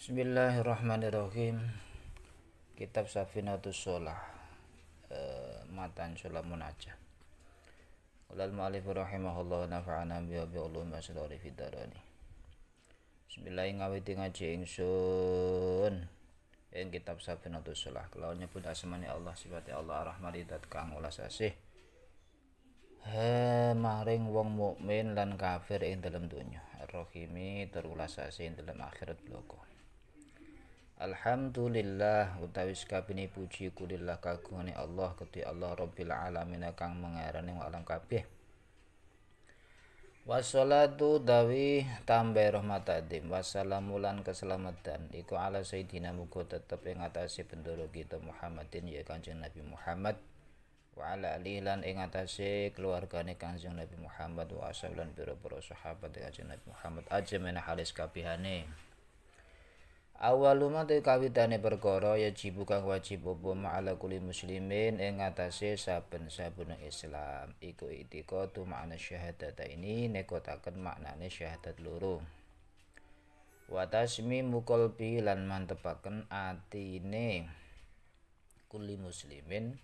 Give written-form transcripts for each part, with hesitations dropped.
Bismillahirrahmanirrahim. Kitab Safinatus Shalah, matan Shalah Munajjah. Qala al-mu'allif rahimahullah nafa'ana bi ulumi asrari fid darani. Bismillah ngawiti ngaji ingsun ing kitab Safinatus Shalah kelawan nyebut asmane Allah sifate Allah Ar-Rahman dat kang ulas asih maring wong mukmin lan kafir ing dalem donya. Ar-Rahimi terulas asih ing dalem akhirat bloko. Alhamdulillah utawi sakabehane puji kulillah kagungane Allah Gusti Allah Rabbil alamin kang mengarani alam kabeh. Wassalatu dawi tambah rahmat adim wassalamu lan keselamatan iku ala sayyidina muga tetep ing atase bendoro kita Muhammadin ya Kanjeng Nabi Muhammad wa ala alihi lan ing atase keluargane Kanjeng Nabi Muhammad wa ashaban pira-pira sahabat Kanjeng Nabi Muhammad ajmaina halis kabehane. Awaluma te kawitane perkara ya jibu kang wajib apa ma'ala kulli muslimin ing atase saben-saben Islam iku itikadu makna syahadata ini nekotaken maknane syahadat loro. Wa tasmimu qalbi lan mantepaken atine kulli muslimin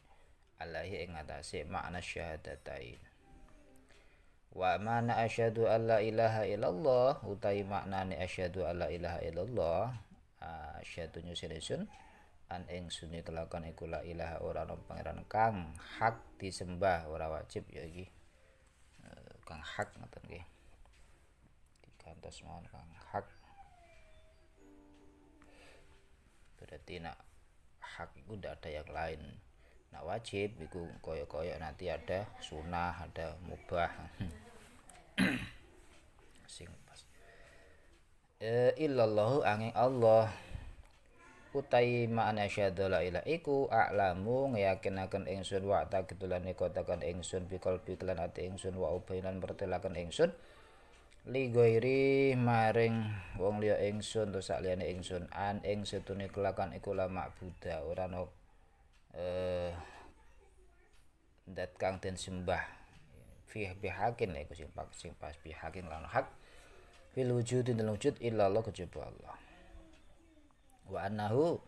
alaihi ing atase makna syahadatain. Wa mana asyhadu alla ilaha illallah utai maknane asyhadu alla ilaha illallah asyhadu nyusun an ingsun kelakuan iku la ilaha ora ana pangeran kang hak disembah ora wajib ya iki kang hak ngoten nggih digantos mawon kang hak berarti nak hak itu ndak ada yang lain. Nak wajib itu koyo-koyo nanti ada sunah ada mubah sing pas illallahu angin Allah utai makna syahada la ilaha iku a'lamu ngeyakinaken ingsun wa takidulan kotakan ingsun bikol biklan ati ingsun wa ubainan bertelakan ingsun li ghairi maring wong liya ingsun to sakliyane ingsun an ing setune kelakan iku la ma'budah ora ono dat kang den sembah fi bihakin iku sing pas bihakin lan hak fil wujudi dalam wujud illallah kejaba Allah wa annahu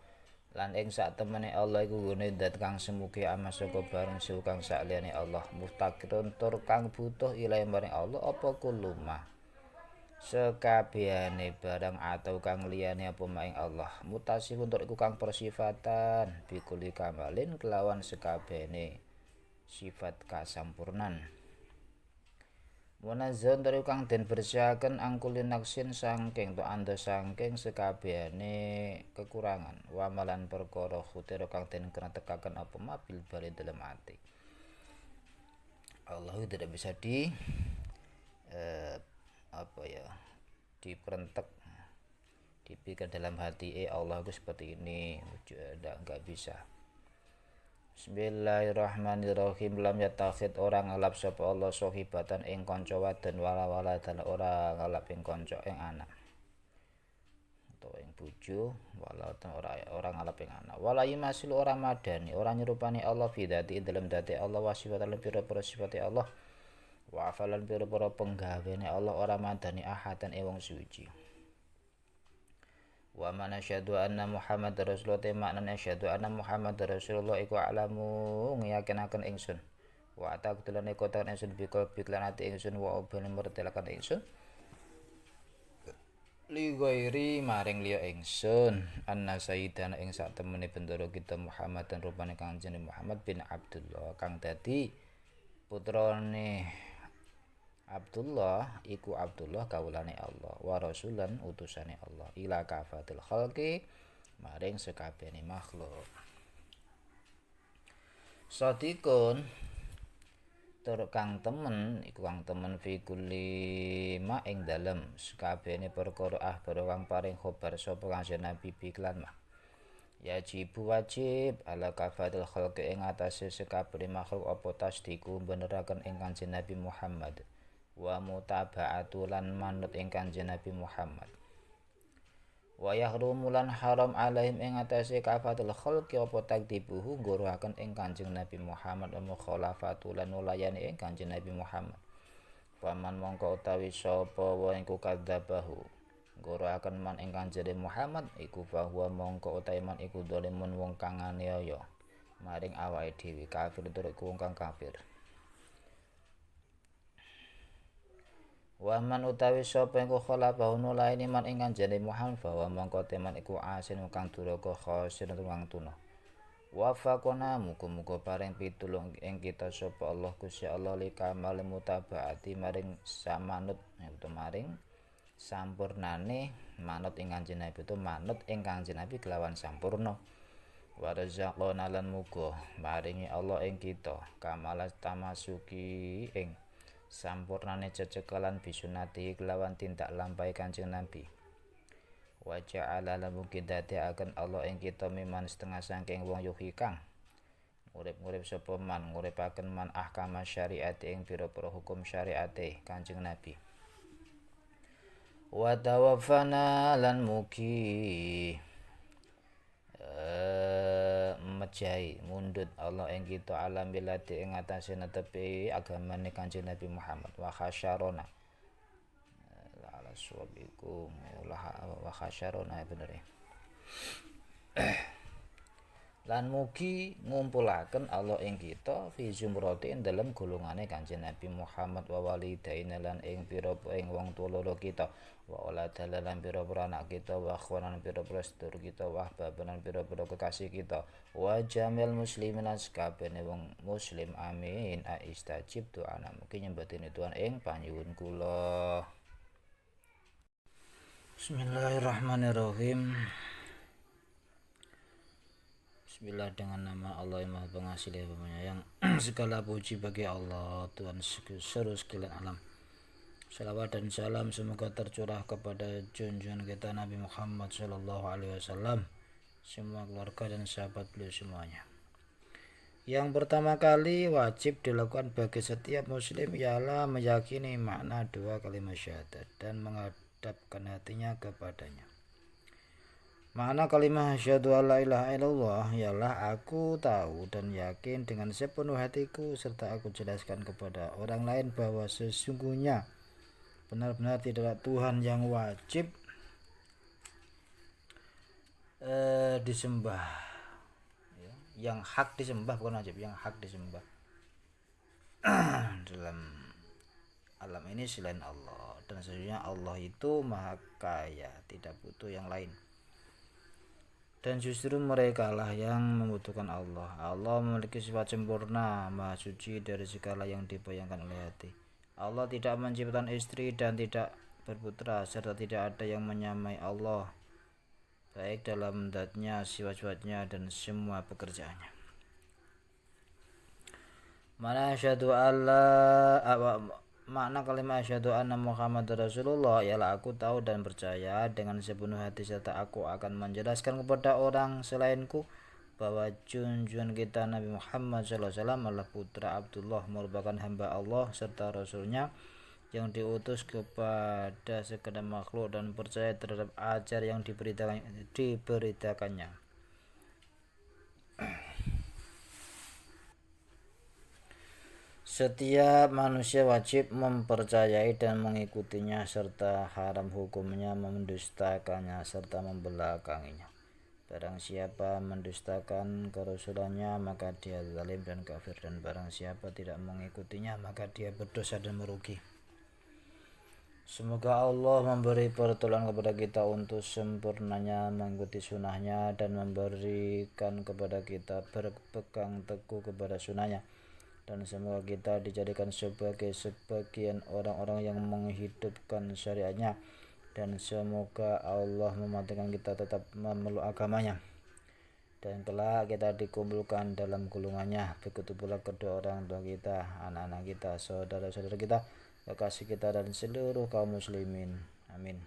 lan ing sak temene Allah iku gune dat kang semuge ama saka bareng sewu kang sakliyane Allah mustaqirun tur kang butuh ilahi maring Allah apa kulumah sekabehane barang atau kang liyane apa maing Allah mutasifun tur iku kang persifatan bikuli kamalin kelawan sekabehane sifat kasampurnan. Munazzahun dari kang den bersihaken angkulin naksin sangking to anda sangking sekabehane kekurangan wamalan perkara khutira kang den kena tekaken apa mabil bali dalam ati. Allah tidak bisa diperentek dipikir dalam hati Allah itu seperti ini enggak bisa. Bismillahirrahmanirrahim lam yatakhid orang ngalap sapa Allah sohibatan ing kanca wadon wala dan ora ngalap ing kanca ing anak atau ing bojo wala ora ngalap ing anak wala yimasil ora madani ora nyerupani Allah fi dzati dalam dzati Allah wa sifatan pira-pira sifate Allah wa afalan pira-pira penggawene Allah ora madani ahadan wong suci. Wa man asyhadu anna Muhammad Rasulullah te maknane asyhadu anna Muhammad Rasulullah iku alamu ngiyakinaken ingsun wa taqtulane kotakan ingsun bikol biklan ati ingsun wa ubane mertelakan ingsun li ghairi maring liya ingsun anna sayyidana ing sak temene bendoro kita Muhammad dan rupane Kanjeng Muhammad bin Abdullah kang dadi putrane Abdullah iku Abdullah kawulane Allah wa rasulan utusane Allah ila kafatil khalqi maring sekabehane makhluk. Sadikun tur kang temen iku kang temen fi kulli ma ing dalem sekabehane perkara kang paring khobar sapa Kanjeng Nabi biklan mah yajibu wajib ala kafatil khalqi ing atase sekabehane makhluk apa tasdiku beneraken ing Kanjeng Nabi Muhammad wa mutaba'atu lan manut ing Kanjeng Nabi Muhammad wa yahrumu lan haram alaihim ing atase kafatul khalqi apa takdibuhu ngguruhaken ing Kanjeng Nabi Muhammad wa mukhalafatu lan ulayani ing Kanjeng Nabi Muhammad faman mongko utawi sapa wa iku kadzabahu Ngoroaken man ing Kanjeng Muhammad iku bahwa mongko utahe man iku dzalimun wong kang nganiaya maring awake dhewe, kafir tur iku wong kang kafir. Waman utawi sapa iku khalafahu nulaini man ing Kanjeng Muhammad bahwa mongko teman iku asin kang duraka khosir tukang tuna. Wafaqona muga-muga paring pitulung ing kita sapa Allah Gusti Allah li kamal mutabaati maring samanut utawa maring sampurnane manut ing Kanjeng Nabi utawa manut ing Kanjeng Nabi kelawan sampurna. Wa razaqana lan muga maringi Allah ing kita kamalas tamasuki ing sampurnane cecekelan bisunati kelawan tindak lampahi Kanjeng Nabi. Wa ja'ala lan mungkin dadekaken Allah ing kita miman setengah saking wong yuhi kang urip-urip sapa man nguripaken man ahkam syariat ing pira-pira hukum syariate Kanjeng Nabi. Wa tawaffana lan mugi mejahi mundut Allah ing kita alam bilati ing atase netepi agamane Kanjeng Nabi Muhammad wa khasyarona ala suwabikum wa khasyarona bener ya. Lan mugi ngumpulaken Allah ing kita fi zumratin dalem golongane Kanjeng Nabi Muhammad wa walidaina lan ing pira-pira ing wong tuwa loro kita wa auladana lan pira-pira anak kita wa akhwanan pira-pira sedulur kita wa ahbaban pira-pira kekasih kita wa jamil muslimin lan sakabehane wong muslim amin aistajib doa mugi nyembadani Tuhan ing panyuwun kula. Bismillahirrahmanirrahim. Bismillah dengan nama Allah yang Maha Pengasih dan Penyayang. Segala puji bagi Allah Tuhan seluruh sekalian alam. Salawat dan salam semoga tercurah kepada junjungan kita Nabi Muhammad Sallallahu Alaihi Wasallam, semua keluarga dan sahabat beliau semuanya. Yang pertama kali wajib dilakukan bagi setiap muslim ialah meyakini makna dua kalimat syahadat dan menghadapkan hatinya kepadanya. Makna kalimat asyhadu alla ilaha illallah ialah aku tahu dan yakin dengan sepenuh hatiku serta aku jelaskan kepada orang lain bahwa sesungguhnya benar-benar tidak ada Tuhan yang wajib disembah, yang hak disembah, bukan wajib, yang hak disembah dalam alam ini selain Allah, dan sesungguhnya Allah itu maha kaya, tidak butuh yang lain. Dan justru mereka lah yang membutuhkan Allah. Allah memiliki sifat sempurna, maha suci dari segala yang dibayangkan oleh hati. Allah tidak menciptakan istri dan tidak berputra, serta tidak ada yang menyamai Allah, baik dalam zatnya, sifat-sifatnya, dan semua pekerjaannya. Makna kalimat asyhadu anna Muhammad Rasulullah ialah aku tahu dan percaya dengan sepenuh hati serta aku akan menjelaskan kepada orang selainku bahwa junjungan kita Nabi Muhammad SAW adalah putra Abdullah, merupakan hamba Allah serta Rasulnya yang diutus kepada segenap makhluk dan percaya terhadap ajar yang diberitakannya. Setiap manusia wajib mempercayai dan mengikutinya serta haram hukumnya mendustakannya serta membelakanginya. Barang siapa mendustakan kerasulannya maka dia zalim dan kafir, dan barang siapa tidak mengikutinya maka dia berdosa dan merugi. Semoga Allah memberi pertolongan kepada kita untuk sempurnanya mengikuti sunnahnya dan memberikan kepada kita berpegang teguh kepada sunnahnya. Dan semoga kita dijadikan sebagai sebagian orang-orang yang menghidupkan syariatnya, dan semoga Allah mematikan kita tetap memeluk agamanya, dan kelak kita dikumpulkan dalam golongannya. Begitu pula kedua orang tua kita, anak-anak kita, saudara-saudara kita, kekasih kita, dan seluruh kaum muslimin. Amin.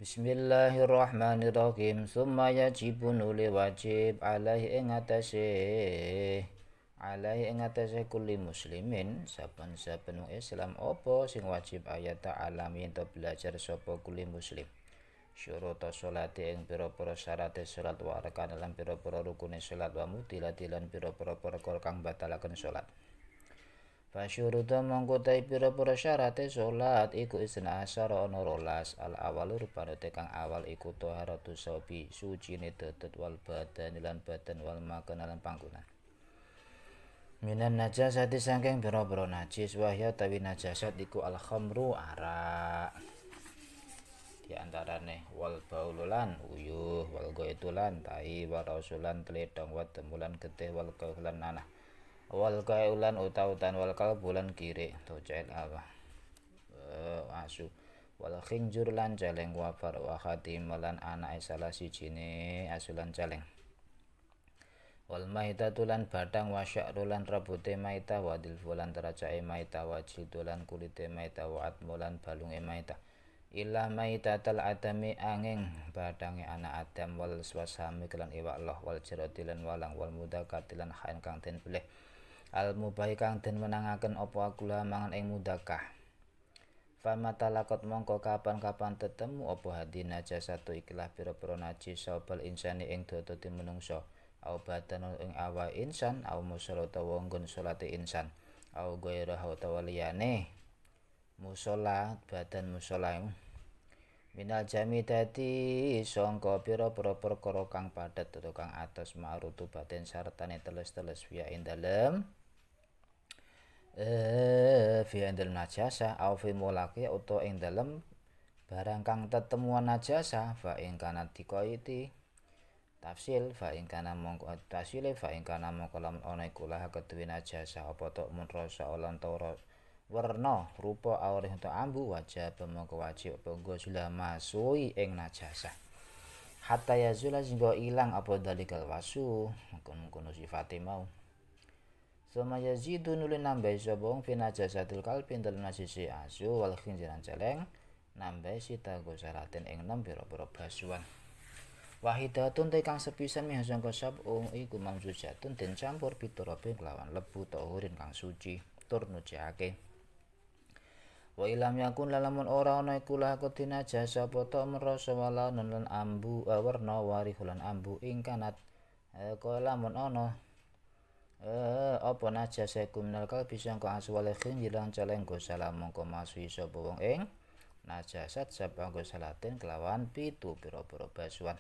Bismillahirrahmanirrahim. Summa yajibu nuli wajib alaihi ing atase kulli muslimin saben-saben Islam apa sing wajib ayat ta'alami ento belajar sapa kulli muslim. Syuruta sholati ing pira-pira syaraté salat wa arkan lan pira-pira rukune salat wa mutilatilan pira-pira perkara kang batalaken salat. Fasyuruta mongko ta pira-pira syarate salat iku isna asyara ana 12 al awalu rupane kang awal iku taharatu saubi sucine dedet wal badan lan badan wal makan lan panggonan minan najasati saking pira-pira najis wahya tawi najasat iku al khamru arak di antarane wal baululan uyuh wal goitulan tai wal rausulan tledong wa temulan getih wal kaulan nanah wal kaulan utautan wal kalbulan kiri tocel apa asu wal khinjur lan celeng wafar wa khatim lan anake salah sijine asulan celeng wal maitatulan badang wa sya'rulan rabute maita wa dilfulan teracae maita wa jildulan kulite maita wa atmulan balunge maita illa maitatal adami angin badange anak adam wal swasami kelan iwak loh wal jerodilan walang wal mudakatilan khain kang den pilih al mubahi kang den menangaken apa akula mangan ing mudakah famata lakot mongko kapan-kapan tetemu apa hadina jasatu ikilah pira-pira najis saubal insani ing dodoti menungso au badan ing awa insan au musala utawa nggon salate insan au gairah utawa liyane musala badan musala minal jami dadi sangka pira-pira perkara kang padhet utawa kang atos ma'rutu batin sartane teles-teles fiya ing dalem fiya ing dalem najasa au fi mulaki utawa ing dalem barang kang tetemuan najasa fa ing kana dikoiti tafsil fa ing kana mongko tafsile fa ing kana mongko lamun ana iku lah keduwe najasa apa tok mun rasa lan tawara werna rupa awrih ento ambu wajib mongko wajib apa sulah masui ing najasa hatta yazula singgo ilang apa dalikal wasu mengkono sifate mau sama yazidu nuli nambah sapa wong fi najasatil qalbi dalem najisi asu wal khinjiran celeng nambah sita gosaraten ing 6 pira-pira basuhan wahidatun te kang sepisan mih sangka sabung iku mamsujatun den campur piturabe kelawan lebu tahurin kang suci tur nuciake wa ilam yakun lamun ora ana iku lakot najasa apa ta merasa wala lan ambu warna warihulan ambu ing kanat kaya lamun ana apa najasa iku minal kalbi sangka aswale khinjilan celeng gosala mongko masui sapa wong ing najasat sapa gosalaten kelawan pitu pira-pira basuhan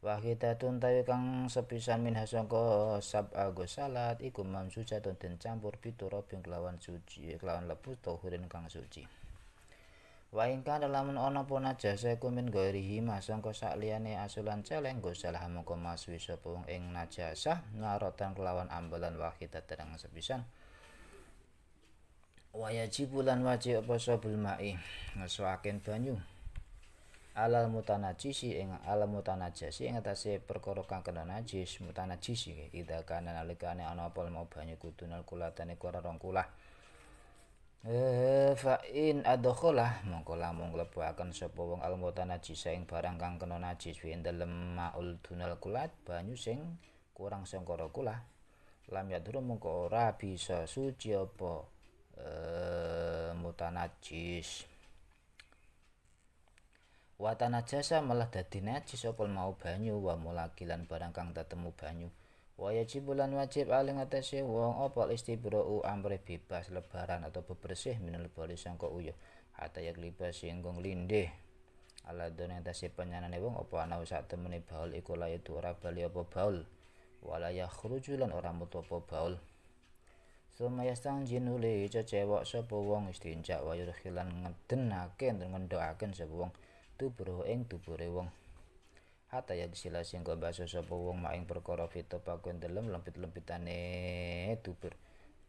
wahidatun tawi kang sepisan min hasangka sab'a gosalat iku mamsujatun den campur piturabing kelawan suci kelawan lebu tahurin kang suci wa ing kana lamun ana apa najasa iku min gairihi masangka sakliyane asulan celeng gosalah mongko maswi sapa wong ing najasah ngarotan kelawan ambalan wahidatan kang sepisan wa yajibulan wajib apa sabul mai ngesuaken banyu alal mutanajisi ing atase perkara kang kena najis mutanajisi ida kana nalikane ana apa mau banyu kudunal kulatane ora rong kulah fa in adkhala mongko lamun mlebuaken sapa wong al mutanajis ing barang kang kena najis fi dalem maul dunal kulat banyu sing kurang sangkara kulah lam yadru mongko ora bisa suci apa mutanajis wa tanajasa malah dadi najis apa mau banyu wa mulakilan barang kang tetemu banyu wa yajibulan wajib aling atase wong apa istibra'u amre bebas lebaran atau bebersih minal bali sangka uyuh hatta yak libas singgung lindih ala dene atase panyanane wong apa ana sak temene baul iku layu ora bali apa baul wala yakhruju lan ora metu apa baul Sumayastang jinule cecewok sapa wong istinja wa yurkhilan ngedenake ngendokaken sapa wong tubro ing tubure wong hatta ya sila singgo baso sapa wong mak ing perkara fito pakon delem lempit-lempitane tubur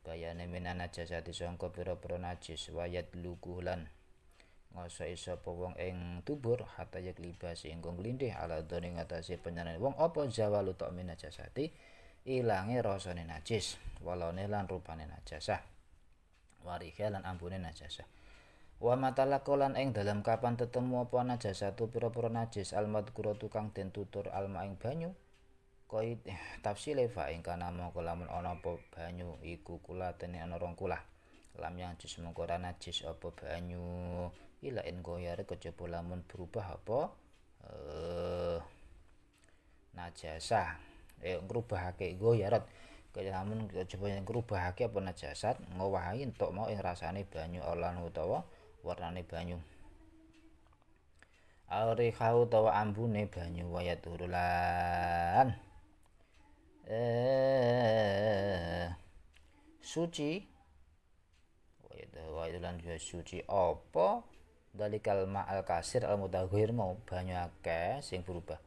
bayane minana jasati sangka pira-pira najis wayat lukulan ngosoi sapa wong ing tubur hatta ya libas ing glindih ala dene ngatasi penyanan wong apa jawalu tok min najasati ilange rasane najis walane lan rupane najasah warihe lan ambune najasah wa matalakolan ing dalam kapan tetemu apa najasatu pira-pira najis almadkura tukang den tutur alma ing banyu koi tafsile fa ing kana mongko lamun ana apa banyu iku kulatene ana rong kulah lam yang jis mongko ora najis apa banyu ila en goyare kejaba lamun berubah apa najasah ngrubahake goyarat Namun coba yang ngrubahake apa najasat ngowahi entuk mau ing rasane banyu lan utawa warnane banyu. Aurikha utawa ambune banyu waya turulan suci waya lan suci apa dalikal ma'al kasir al mutaghir mau banyu akeh sing berubah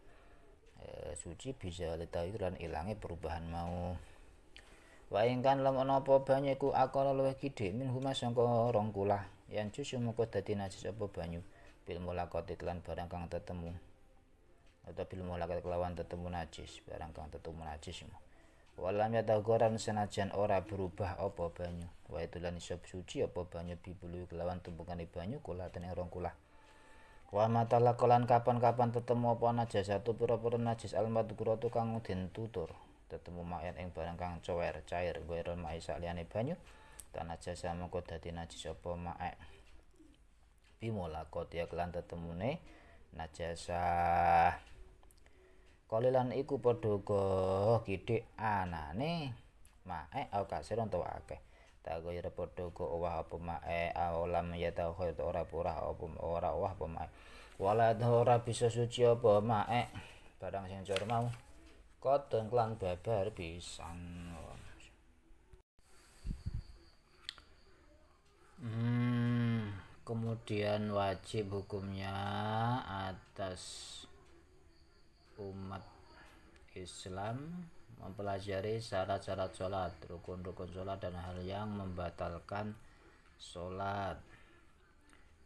suci bisa letawi lan ilange perubahan mau. Wa ingkan lamun apa banyu iku akala luwih gedhe min huma sangka rong kulah yen jus mengko dadi najis apa banyu bil mulaqati lan barang kang tetemu atau bil mulaqati kelawan tetemu najis barang kang tetemu najis. Walam yatagoran senajan ora berubah apa banyu wa itulan isop suci apa banyu bibulu kelawan tumpukane banyu kula tening rong kulah. Wa matala kolan kapan-kapan tetemu apa najasatu pira-pira najis almadkuratu kang den tutur tetemu mayan ing barang kang cower cair gairul mai saliyane banyu tanah jasa mengko dadi najis apa mae bimolakot ya kelan tetemune najasa kalilan iku padha uga kithik anane mae au kasir utawa akeh tak kaya padha uga owah apa mae alam ya ta ora owah apa mae wala ora bisa suci apa mae barang sing cor mau kodong klan babar pisan. Kemudian wajib hukumnya atas umat Islam mempelajari syarat-syarat sholat, rukun-rukun sholat dan hal yang membatalkan sholat.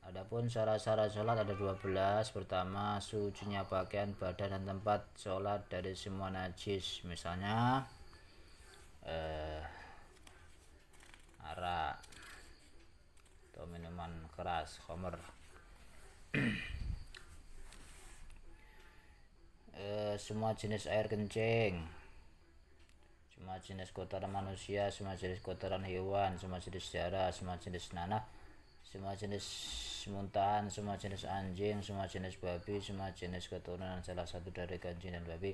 Adapun syarat-syarat sholat ada 12. Pertama, sucinya pakaian, badan dan tempat sholat dari semua najis, misalnya arak atau minuman keras, khamr. Semua jenis air kencing, semua jenis kotoran manusia, semua jenis kotoran hewan, semua jenis darah, semua jenis nanah, semua jenis muntahan, semua jenis anjing, semua jenis babi, semua jenis keturunan salah satu dari anjing dan babi,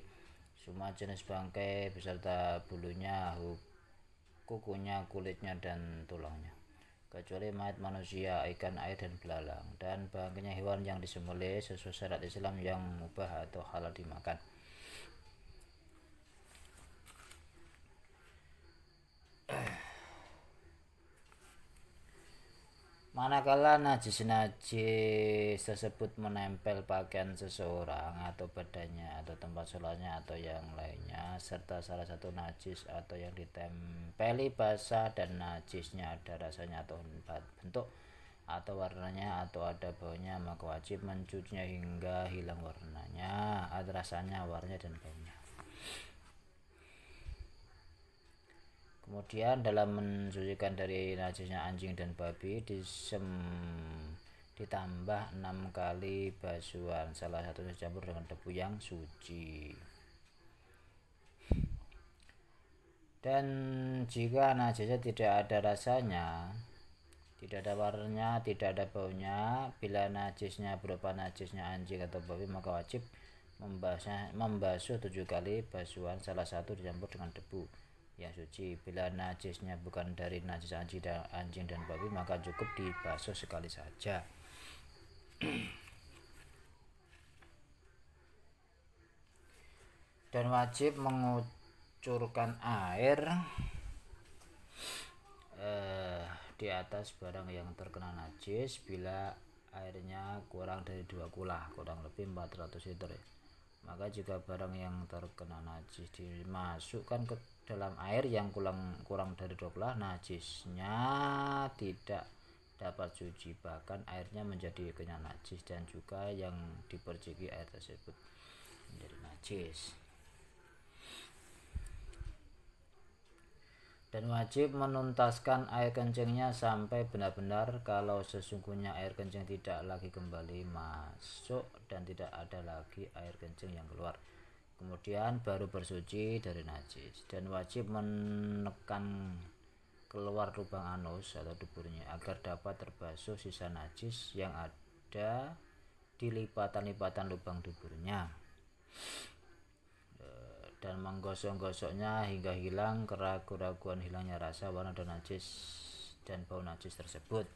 semua jenis bangkai beserta bulunya, kukunya, kulitnya dan tulangnya, kecuali mayat manusia, ikan air dan belalang, dan bangkainya hewan yang disembelih sesuai syariat Islam yang mubah atau halal dimakan. Manakala najis-najis tersebut menempel pakaian seseorang atau badannya atau tempat sholatnya atau yang lainnya serta salah satu najis atau yang ditempeli basah dan najisnya ada rasanya atau bentuk atau warnanya atau ada baunya maka wajib mencucinya hingga hilang warnanya, ada rasanya, warnanya dan baunya. Kemudian dalam mensucikan dari najisnya anjing dan babi ditambah 6 kali basuhan, salah satunya dicampur dengan debu yang suci. Dan jika najisnya tidak ada rasanya, tidak ada warnanya, tidak ada baunya, bila najisnya berupa najisnya anjing atau babi maka wajib membasuh 7 kali basuhan, salah satu dicampur dengan debu yang suci. Bila najisnya bukan dari najis anjing dan babi maka cukup dibasuh sekali saja. Dan wajib mengucurkan air di atas barang yang terkena najis bila airnya kurang dari 2 kulah, kurang lebih 400 liter ya. Maka jika barang yang terkena najis dimasukkan ke dalam air yang kurang dari 2 kulah, najisnya tidak dapat suci, bahkan airnya menjadi kena najis dan juga yang diperciki air tersebut menjadi najis. Dan wajib menuntaskan air kencingnya sampai benar-benar kalau sesungguhnya air kencing tidak lagi kembali masuk dan tidak ada lagi air kencing yang keluar. Kemudian baru bersuci dari najis. Dan wajib menekan keluar lubang anus atau duburnya agar dapat terbasuh sisa najis yang ada di lipatan-lipatan lubang duburnya. dan menggosok-gosoknya hingga hilang keraguan hilangnya rasa, warna dan najis dan bau najis tersebut.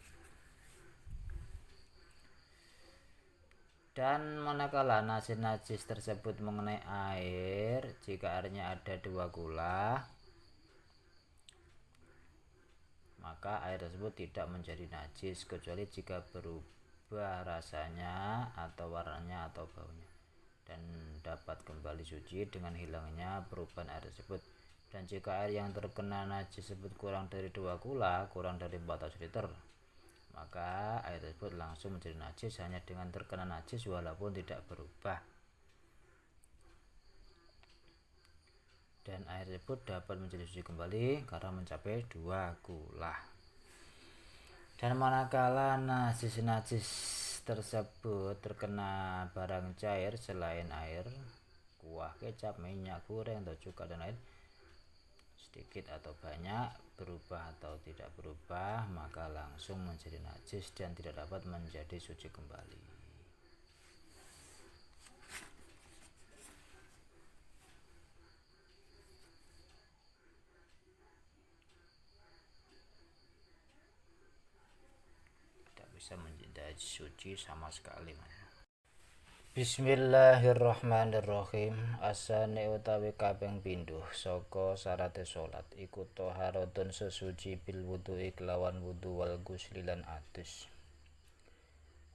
Dan manakala najis tersebut mengenai air, jika airnya ada 2 kula, maka air tersebut tidak menjadi najis kecuali jika berubah rasanya atau warnanya atau baunya, dan dapat kembali suci dengan hilangnya perubahan air tersebut. Dan jika air yang terkena najis tersebut kurang dari 2 kula, kurang dari 400 liter, maka air tersebut langsung menjadi najis hanya dengan terkena najis walaupun tidak berubah. Dan air tersebut dapat menjadi suci kembali karena mencapai 2 kula. Dan manakala najis tersebut terkena barang cair selain air, kuah, kecap, minyak goreng, atau cuka dan lain, sedikit atau banyak, berubah atau tidak berubah, maka langsung menjadi najis dan tidak dapat menjadi suci kembali. Tidak bisa menjadi suci sama sekali. Bismillahirrahmanirrahim. Asane utawi kaping pindho saka syaraté salat iku thaharatun sesuci bil wudu'i kelawan wudu wal ghusli lan adus.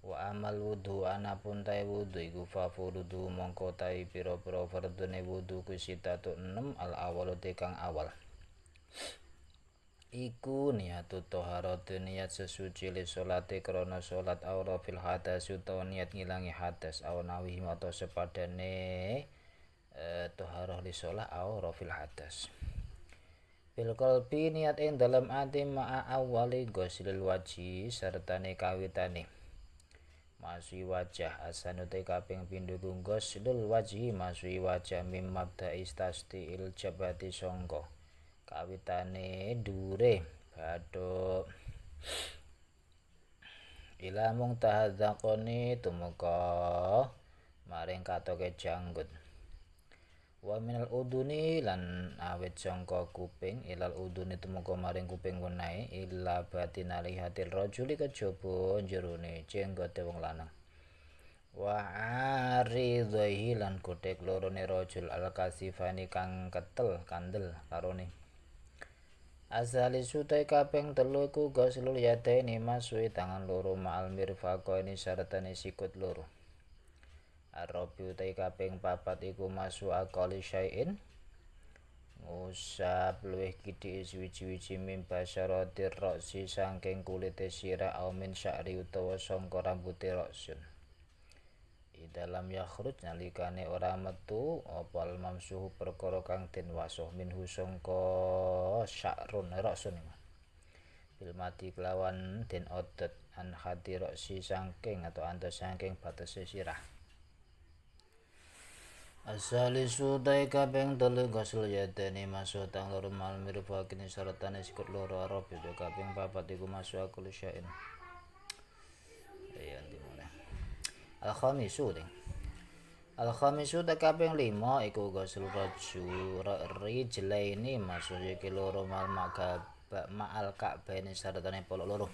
Wa amal wudu anapun tae wudu iku fafurdu mongko tae pira-pira fardune wudu ku sitatu 6 al awalu kang awal. Iku niatu thaharatu niat sesuci li sholate krana salat aura fil hadas utawa niat ngilangi hadas aw nawi atau sepadane thaharah li sholat aura fil hadas. Bil qalbi niat ing dalem ati ma'a awali ghuslil waji sertane kawitane masui wajah asanute kaping pindho ghuslul waji masui wajah mim mabda istastil jabati sangka kawitane dhuwure bathuk ila mung tahadzaqoni tumeka maring katoke janggut. Wa minal uduni lan awit sangka kuping ilal uduni tumeka maring kuping wenehe illa batina lihatil rajuli kejaba jerone jenggote wong lanang. Wa aridhihi lan godhek lorone rajul al kasifani kang kandel karone. Asali sutai kaping 3 iku ghuslul yadaini masui tangan loro ma'al mirfaqaini sartane sikut loro. Arabi utai kaping 4 iku masu aqali syai'in ngusap luwih kidhi wiji-wiji mim basyaratir roksi saking kulite sirah au min sya'ri utawa sangka rambuté roksun. Dalam yakhruj nalikane ora metu opal mamsuhu perkara kang den wasuh minhu sangka sya'run roksun bil mati kelawan den odet an hati roksi saking atau antos saking batese sirah. Asali sudai kaping 3 ghusl yadane masuk tang loro mal mirfaqine saratane sikut loro arab itu kaping 4 iku masuk akul syain. Ya dimana. Al-khamisu kaping 5 iku ghusl rijlaini masuk iki loro mal ma'al ka'baini saratane polok loro.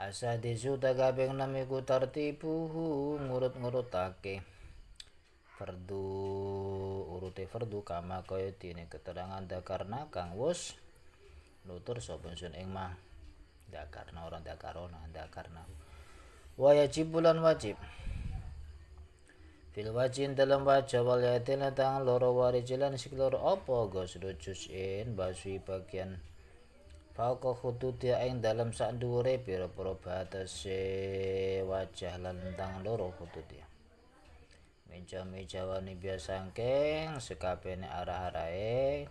Asadisu kaping 6 iku tartibuhu ngurut-ngurutake fardu urute fardu kama kaya dene keterangan dakarna kang wus nutur sapa sun ing mah dakarna ora dakarona dakarna wa yajib bulan wajib fil wajin dalam wajah wal yatin tang loro warijilan sik loro apa ghuslu juz'in basui bagian fauqa khututi ing dalam sak dhuwure pira-pira batase wajah lan tang loro khututi. Meja-mejawani biasa saking sekabehane arah-arahe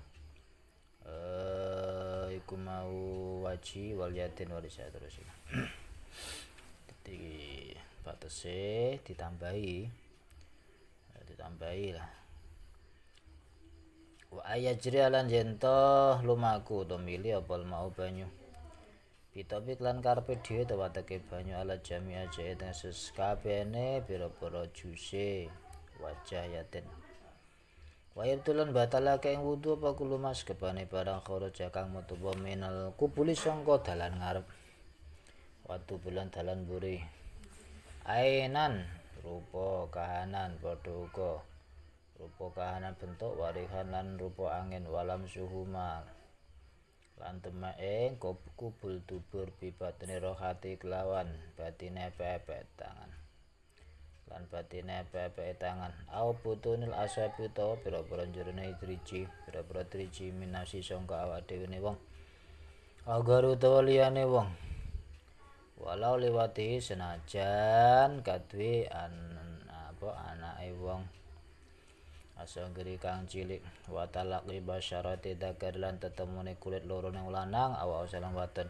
iku mau waji wal yatin wal terus. Dadi batese ditambahi lah. Wa ayajri lan jento lumaku to milih apa mau banyu. Pitopik lan karepe dhewe tewateke banyu ala jami aja ing sekabehane pira-pira juse wajah yatin. Wa ibtulan batalake ing wudu apa kulo mas kebane barang kharaja kang metu minal kubuli sangka dalan ngarep. Watu bulan dalan mburi. Ainan rupa kahanan padha uga rupa kahanan bentuk warihan lan rupa angin walam suhuma lan temaing kubul dubur bibatine rohati kelawan batine pepek tangan lan batine pepek tangan au butunil asabi utawa pira-pira jerone driji pira-pira driji minasi sangka awak dhewe ne wong agar utawa liyane wong walau liwati senajan kadwe anake wong asonggeri kang cilik wa talaqi basyarati dakar lan tetemune kulit loro ning lanang awak salam wadon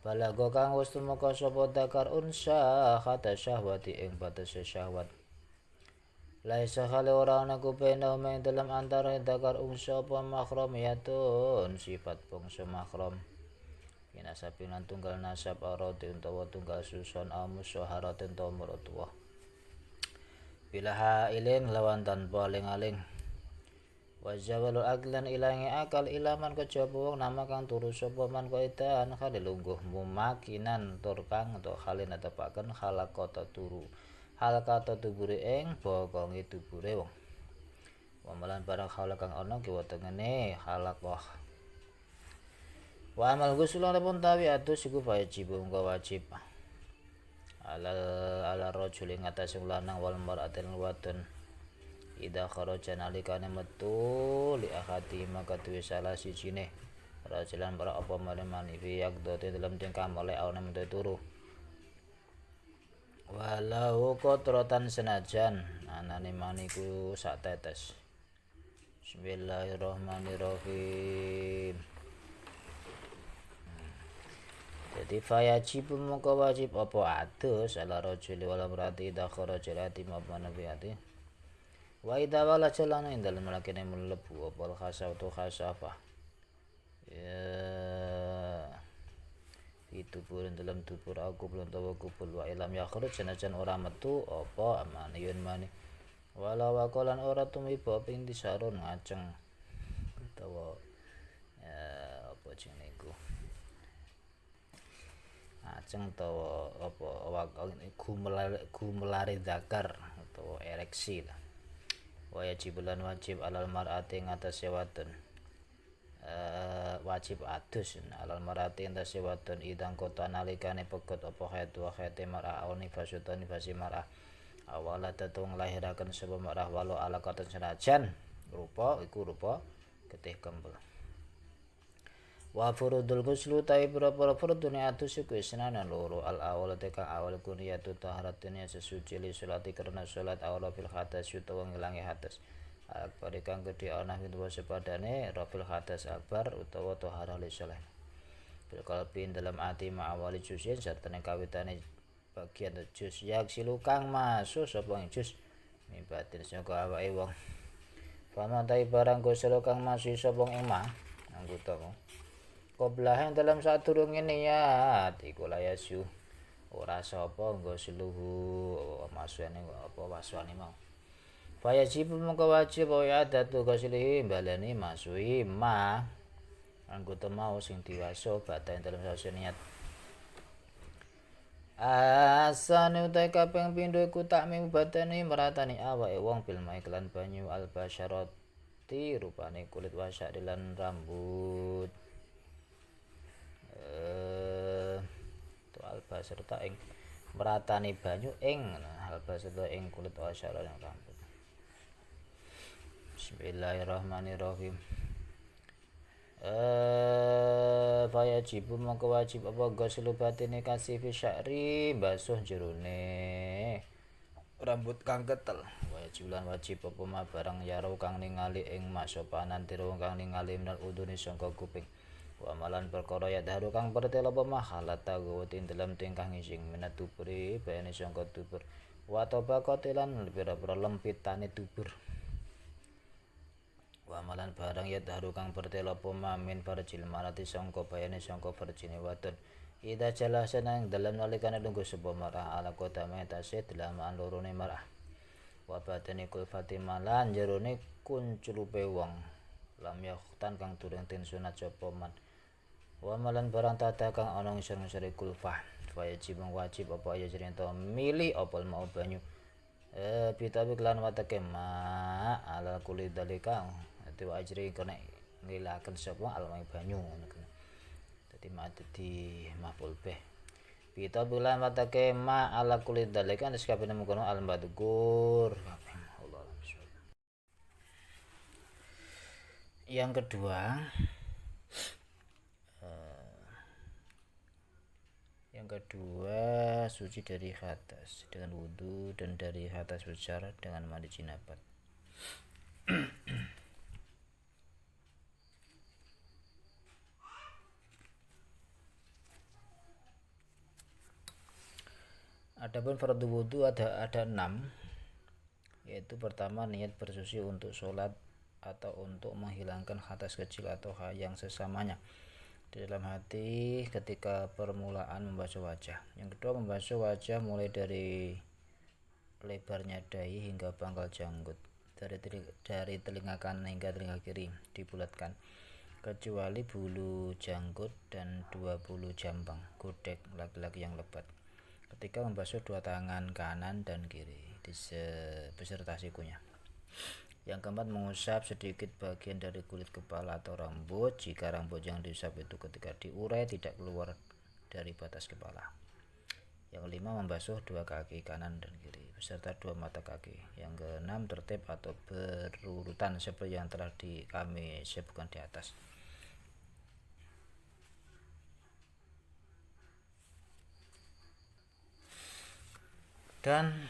balago kang wis tumeka sapa dakar unsa khata syahwati ing batas syahwat laisa khale ora ana kupena ing dalam antara dakar unsa apa mahramiyatun sifat bangsa mahram kinasab lan tunggal nasab arati utawa tunggal susun amusyaharatin utawa maratuwa bilaha ilin lawan tanpa aling-aling wa zawalul aqlan ilangi akal ilaman kejaba wong nama kang turu sapa man kaitan khali lungguh mumakinan tur kang atau khalin tepaken halakata turu halakata tubure ing bokonge tubure wong wamalan barang halak kang ana kiwa tengene halaqah wa amal gusulan pun tawi atus iku wajib mung wajib ala rajul ing atase lanang wal mar'atil wadon ida kharaja nalikane metu li akhati maka duwe salah sijine rajulan para apa mani fi yaqdati dalam tingkah mulai ana metu turu walau kotrotan senajan anane maniku sak tetes bismillahirrahmanirrahim. Jadi fayajib mongko wajib apa adus ala rajuli wala berarti idza kharaja lati mabana biati wa idza wala jalana ing dalem lakene mlebu apa khasatu khasafah ya itu pun dalam tubur aku belum tahu kubul wa ilam ya kharuj senajan ora metu apa amaniyun mani wala waqalan ora tumiba ping disarun ngajeng utawa apa jenenge iku ajeng utawa apa gumelare zakar utawa ereksi lah wajib lan wajib alal mar'ati ngatasé wadon wajib adus alal mar'ati ngatasé wadon idang kota nalikane pegot apa haid wa haid mar'a oni fasutani fasi mar'a awala tetung lahiraken sapa mar'ah walau ala katan senajan rupa iku rupa getih kembel wa furudul ghuslu ta'i pira-pira furdune atus iku isnanan loro al awal tekang awal kuniyatu taharatune sesuci li salati karena salat awal fil hadas utawa ngilangi hadas akbar kang gedhe ana utawa sepadane rafil hadas akbar utawa taharah li salat bil qalbi dalam ati ma awali jusin sartane kawitane bagian jus yak silu kang masuk sapa ing jus mibatin saka awake wong paman ta'i barang gosel kang masuk sapa ing mah anggota qoblahan dalam sadurunge niat iku layasu ora sapa nggo seluhu masune apa waswane mau wajib mongko wajib ya datu kasilihi baleni masuhi ma anggota mau sing diwaso badan dalam sause niat asane utai kaping pindho iku takmim badani meratani awake wong bil maiklan banyu al basyarati rupane kulit wasyari lan rambut to alba serta ing meratani banyu ing alba serta ing kulit wasyara lan rambut bismillahirrahmanirrahim wajib mongko wajib apa ghuslu batine kasih fi sya'ri basuh jerone rambut kang ketel wajib lan wajib apa ma barang yaro kang ningali ing maksopanan tiro kang ningali menal udune sangka kuping wa malan perkara ya daru kang pertelo pemahalat tagutin dalam tingkah ngising minat tuburi bayane sangka tubur wa tabaqatilan pira-pira lempitane tubur wa malan barang ya daru kang pertelo pemamin farjil marati sangka bayane sangka farjine wadon ida jalasan nang dalam nalikane lungguh sebuah marah ala kota metase delamaan lorone marah wa batini kulfati malan jerone kunculupe wong lam yakhtan kang durung den sunat sapa man wa malan barang tata kang ana ngisor-ngisore kulfah wajib apa ya cerita milih apa mau banyu pitabi kelan watake ma ala kulit dalika ati wa ajri kena ngilaken sapa almai banyu ngono kan dadi ma dadi maful bih pita bulan watake ma ala kulit dalika wis kabeh mengkono al madkur. Yang kedua suci dari hadas dengan wudhu dan dari hadas besar dengan mandi jinabat. Adapun fardu wudhu ada 6, yaitu pertama niat bersuci untuk sholat atau untuk menghilangkan hadas kecil atau yang sesamanya di dalam hati ketika permulaan membasuh wajah. Yang kedua membasuh wajah mulai dari lebarnya dahi hingga pangkal janggut, dari telinga kanan hingga telinga kiri dibulatkan kecuali bulu janggut dan 2 bulu jambang gudeg laki-laki yang lebat. Ketika membasuh 2 tangan kanan dan kiri beserta sikunya. Yang keempat mengusap sedikit bagian dari kulit kepala atau rambut jika rambut yang diusap itu ketika diurai tidak keluar dari batas kepala. Yang kelima membasuh 2 kaki kanan dan kiri beserta 2 mata kaki. Yang keenam tertib atau berurutan seperti yang telah kami sebutkan di atas. Dan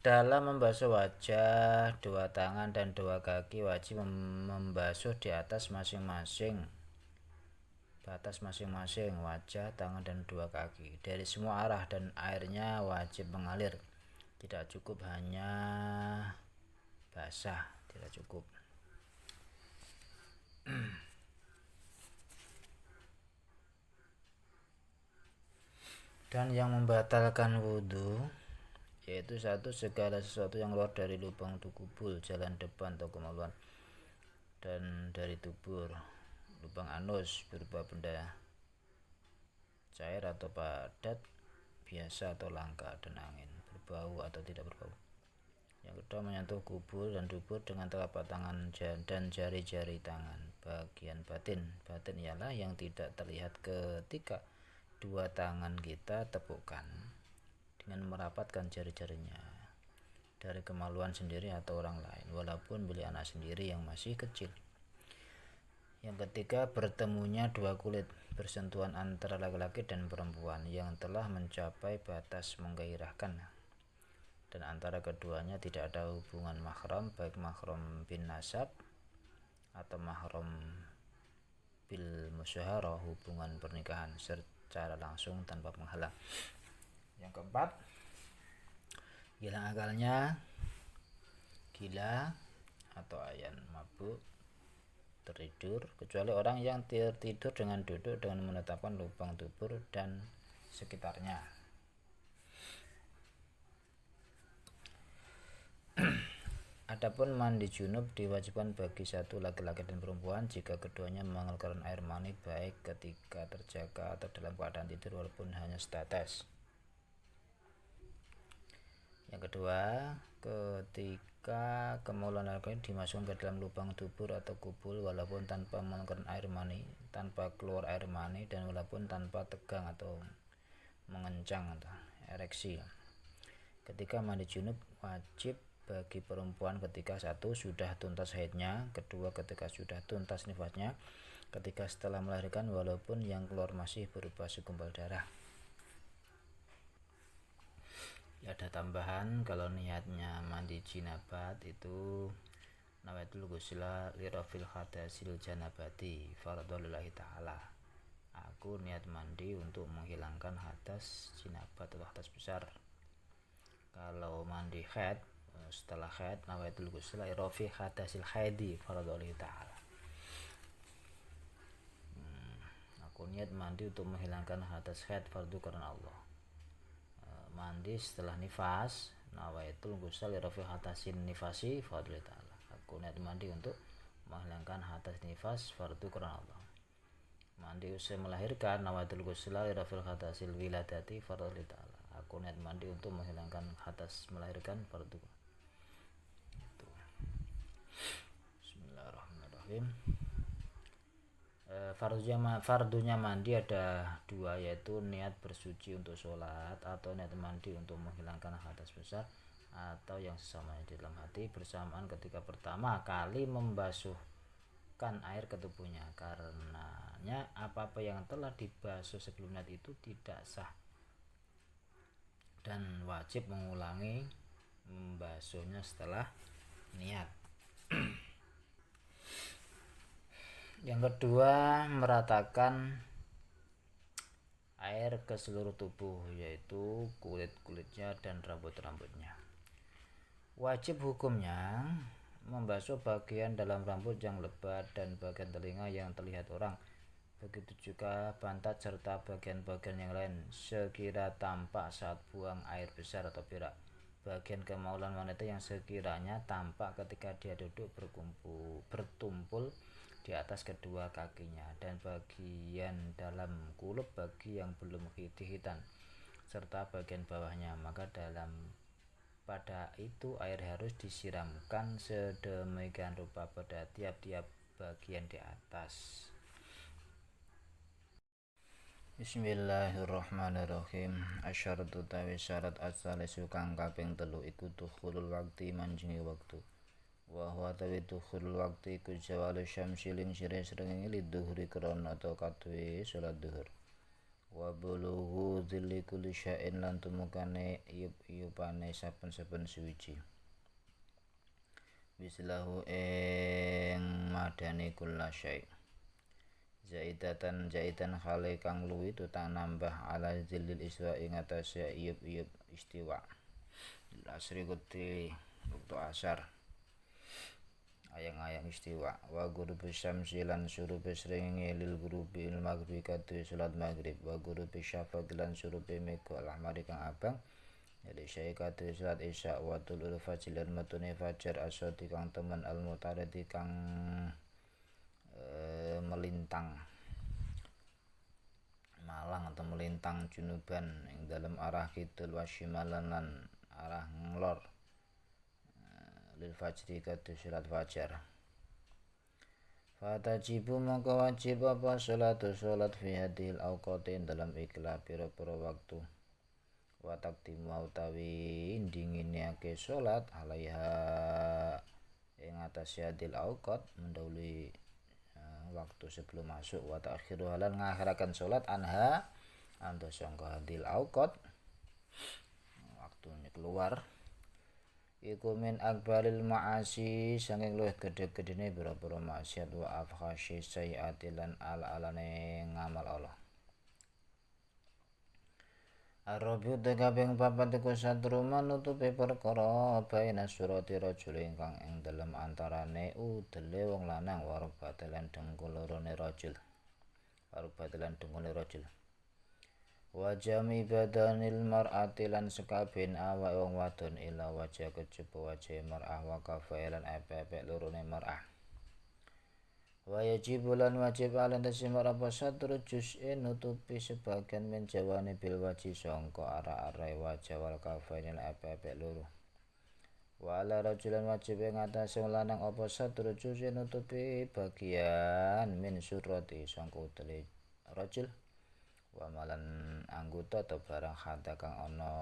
dalam membasuh wajah, 2 tangan dan 2 kaki wajib membasuh di atas masing-masing batas masing-masing wajah, tangan dan 2 kaki dari semua arah dan airnya wajib mengalir. Tidak cukup hanya basah, tidak cukup. Dan yang membatalkan wudhu yaitu 1 segala sesuatu yang keluar dari lubang tukubul, jalan depan atau kemaluan, dan dari tubur, lubang anus berupa benda cair atau padat, biasa atau langka, dan angin, berbau atau tidak berbau. Yang kedua menyentuh kubul dan dubur dengan telapak tangan dan jari-jari tangan. Bagian batin ialah yang tidak terlihat ketika 2 tangan kita tepukkan dengan merapatkan jari-jarinya dari kemaluan sendiri atau orang lain, walaupun beli anak sendiri yang masih kecil. Yang ketiga bertemunya 2 kulit bersentuhan antara laki-laki dan perempuan yang telah mencapai batas menggairahkan, dan antara keduanya tidak ada hubungan mahram, baik mahram bin nasab atau mahram bil musyaharah, hubungan pernikahan secara langsung tanpa penghalang. Yang keempat, hilang akalnya, gila atau ayan, mabuk, tertidur, kecuali orang yang tertidur dengan duduk dengan menetapkan lubang dubur dan sekitarnya. Adapun mandi junub diwajibkan bagi 1 laki-laki dan perempuan jika keduanya mengeluarkan air mani baik ketika terjaga atau dalam keadaan tidur walaupun hanya setetes. Yang kedua, ketika kemaluan laki dimasukkan ke dalam lubang dubur atau kubul walaupun tanpa mengeluarkan air mani, tanpa keluar air mani, dan walaupun tanpa tegang atau mengencang atau ereksi. Ketika mandi junub wajib bagi perempuan ketika 1 sudah tuntas haidnya, kedua ketika sudah tuntas nifasnya, ketika setelah melahirkan walaupun yang keluar masih berupa segumpal darah. Ada tambahan kalau niatnya mandi jinabat itu nawaitul ghusla li rafil hadasil janabati fardhulillahi ta'ala. Aku niat mandi untuk menghilangkan hadas jinabat atau hadas besar. Kalau mandi haid, setelah haid nawaitul ghusla li rafil hadasil haidi fardhulillahi ta'ala. Aku niat mandi untuk menghilangkan hadas haid fardu karena Allah. Mandi setelah nifas nawaitul ghusl li rafi hatasin nifasi fadli ta'ala. Aku niat mandi untuk menghilangkan hadas nifas fardu karena Allah. Mandi usai melahirkan nawaitul ghusl li rafi hatasil wiladati fadli ta'ala. Aku niat mandi untuk menghilangkan hadas melahirkan fardu. Itu. Bismillahirrahmanirrahim. Fardunya mandi ada dua, yaitu niat bersuci untuk sholat atau niat mandi untuk menghilangkan hadas besar atau yang sesamanya di dalam hati bersamaan ketika pertama kali membasuhkan air ke tubuhnya. Karenanya apa-apa yang telah dibasuh sebelum niat itu tidak sah dan wajib mengulangi membasuhnya setelah niat. Yang kedua, meratakan air ke seluruh tubuh, yaitu kulit-kulitnya dan rambut-rambutnya. Wajib hukumnya membasuh bagian dalam rambut yang lebat dan bagian telinga yang terlihat orang. Begitu juga pantat serta bagian-bagian yang lain sekira tampak saat buang air besar atau berak. Bagian kemaluan wanita yang sekiranya tampak ketika dia duduk bertumpul di atas kedua kakinya, dan bagian dalam kulup bagi yang belum dihitan serta bagian bawahnya, maka pada itu air harus disiramkan sedemikian rupa pada tiap-tiap bagian di atas. Bismillahirrahmanirrahim. Asyaratu tawi syarat as-salisu kang kaping 3 iku dukhulul waqti manjingi waktu. Wa huwa tawi dukhulul waqti iku jawalu syamsi ling sire-srengenge lidzuhri krana atau kadhe salat zuhur. Wa bulughu dzilli kulli syai'in lan tumukane iyup-iyupane saben-saben suwiji. Bislahu ing madani kulla syai'. Zaitan khale kang luwi tutang nambah ala zillil iswa ing atase iyup-iyup istiwa. Asri kuti waktu asar. Ayang-ayang istiwa. Wa gurubi syamsi lan surubi srengenge lil gurubi il maghribi kadhe salat maghrib. Wa gurubi syafaq lan surubi meko al ahmari kang abang jadi syai kadhe salat isya. Wa tulul fajr lan metune fajar asadi kang temen al mutaridi kang melintang malang atau melintang junuban ing dalam arah kidul wasyimalan lan arah nglor lil fajri kadhe salat fajar. Fatajibu maka wajib apa salat fi hadil awqati dalam ikhla pira-pira waktu. Wa taqdimu utawi dinginake salat alaiha ing atas hadil awqat mendahului waktu sebelum masuk. Wa ta'khiru lan ngakhiraken salat anha antos sangka hadil awqat waktunya keluar iku min akbaril ma'asi saking luwih gedhe-gedhene pira-pira maksiat wa afkhashi sayiati lan ala-alane ngamal Allah. Arabiu tegaping papat iku satru manutupi perkara baina surati rajul ingkang ing dalem antarane udele wong lanang warbatelan dengkulurane rajul. Wa jami badanil mar'ati lan sekabin awak wong wadon ila wajah kejaba wajah mar'ah wa kafailan epek lorone mar'ah. Wa yajibu lan wajib lan tasimar apa satru juz'in nutupi sebagian menjawane bil wajhi sangka arah-arahe wajah wal kafain epek loro. Wa ala rajulan wajib ing atase lanang apa satru juz'in nutupi bagian min surati sangka utile rajul. Wa malan anggota atau barang hada kang ana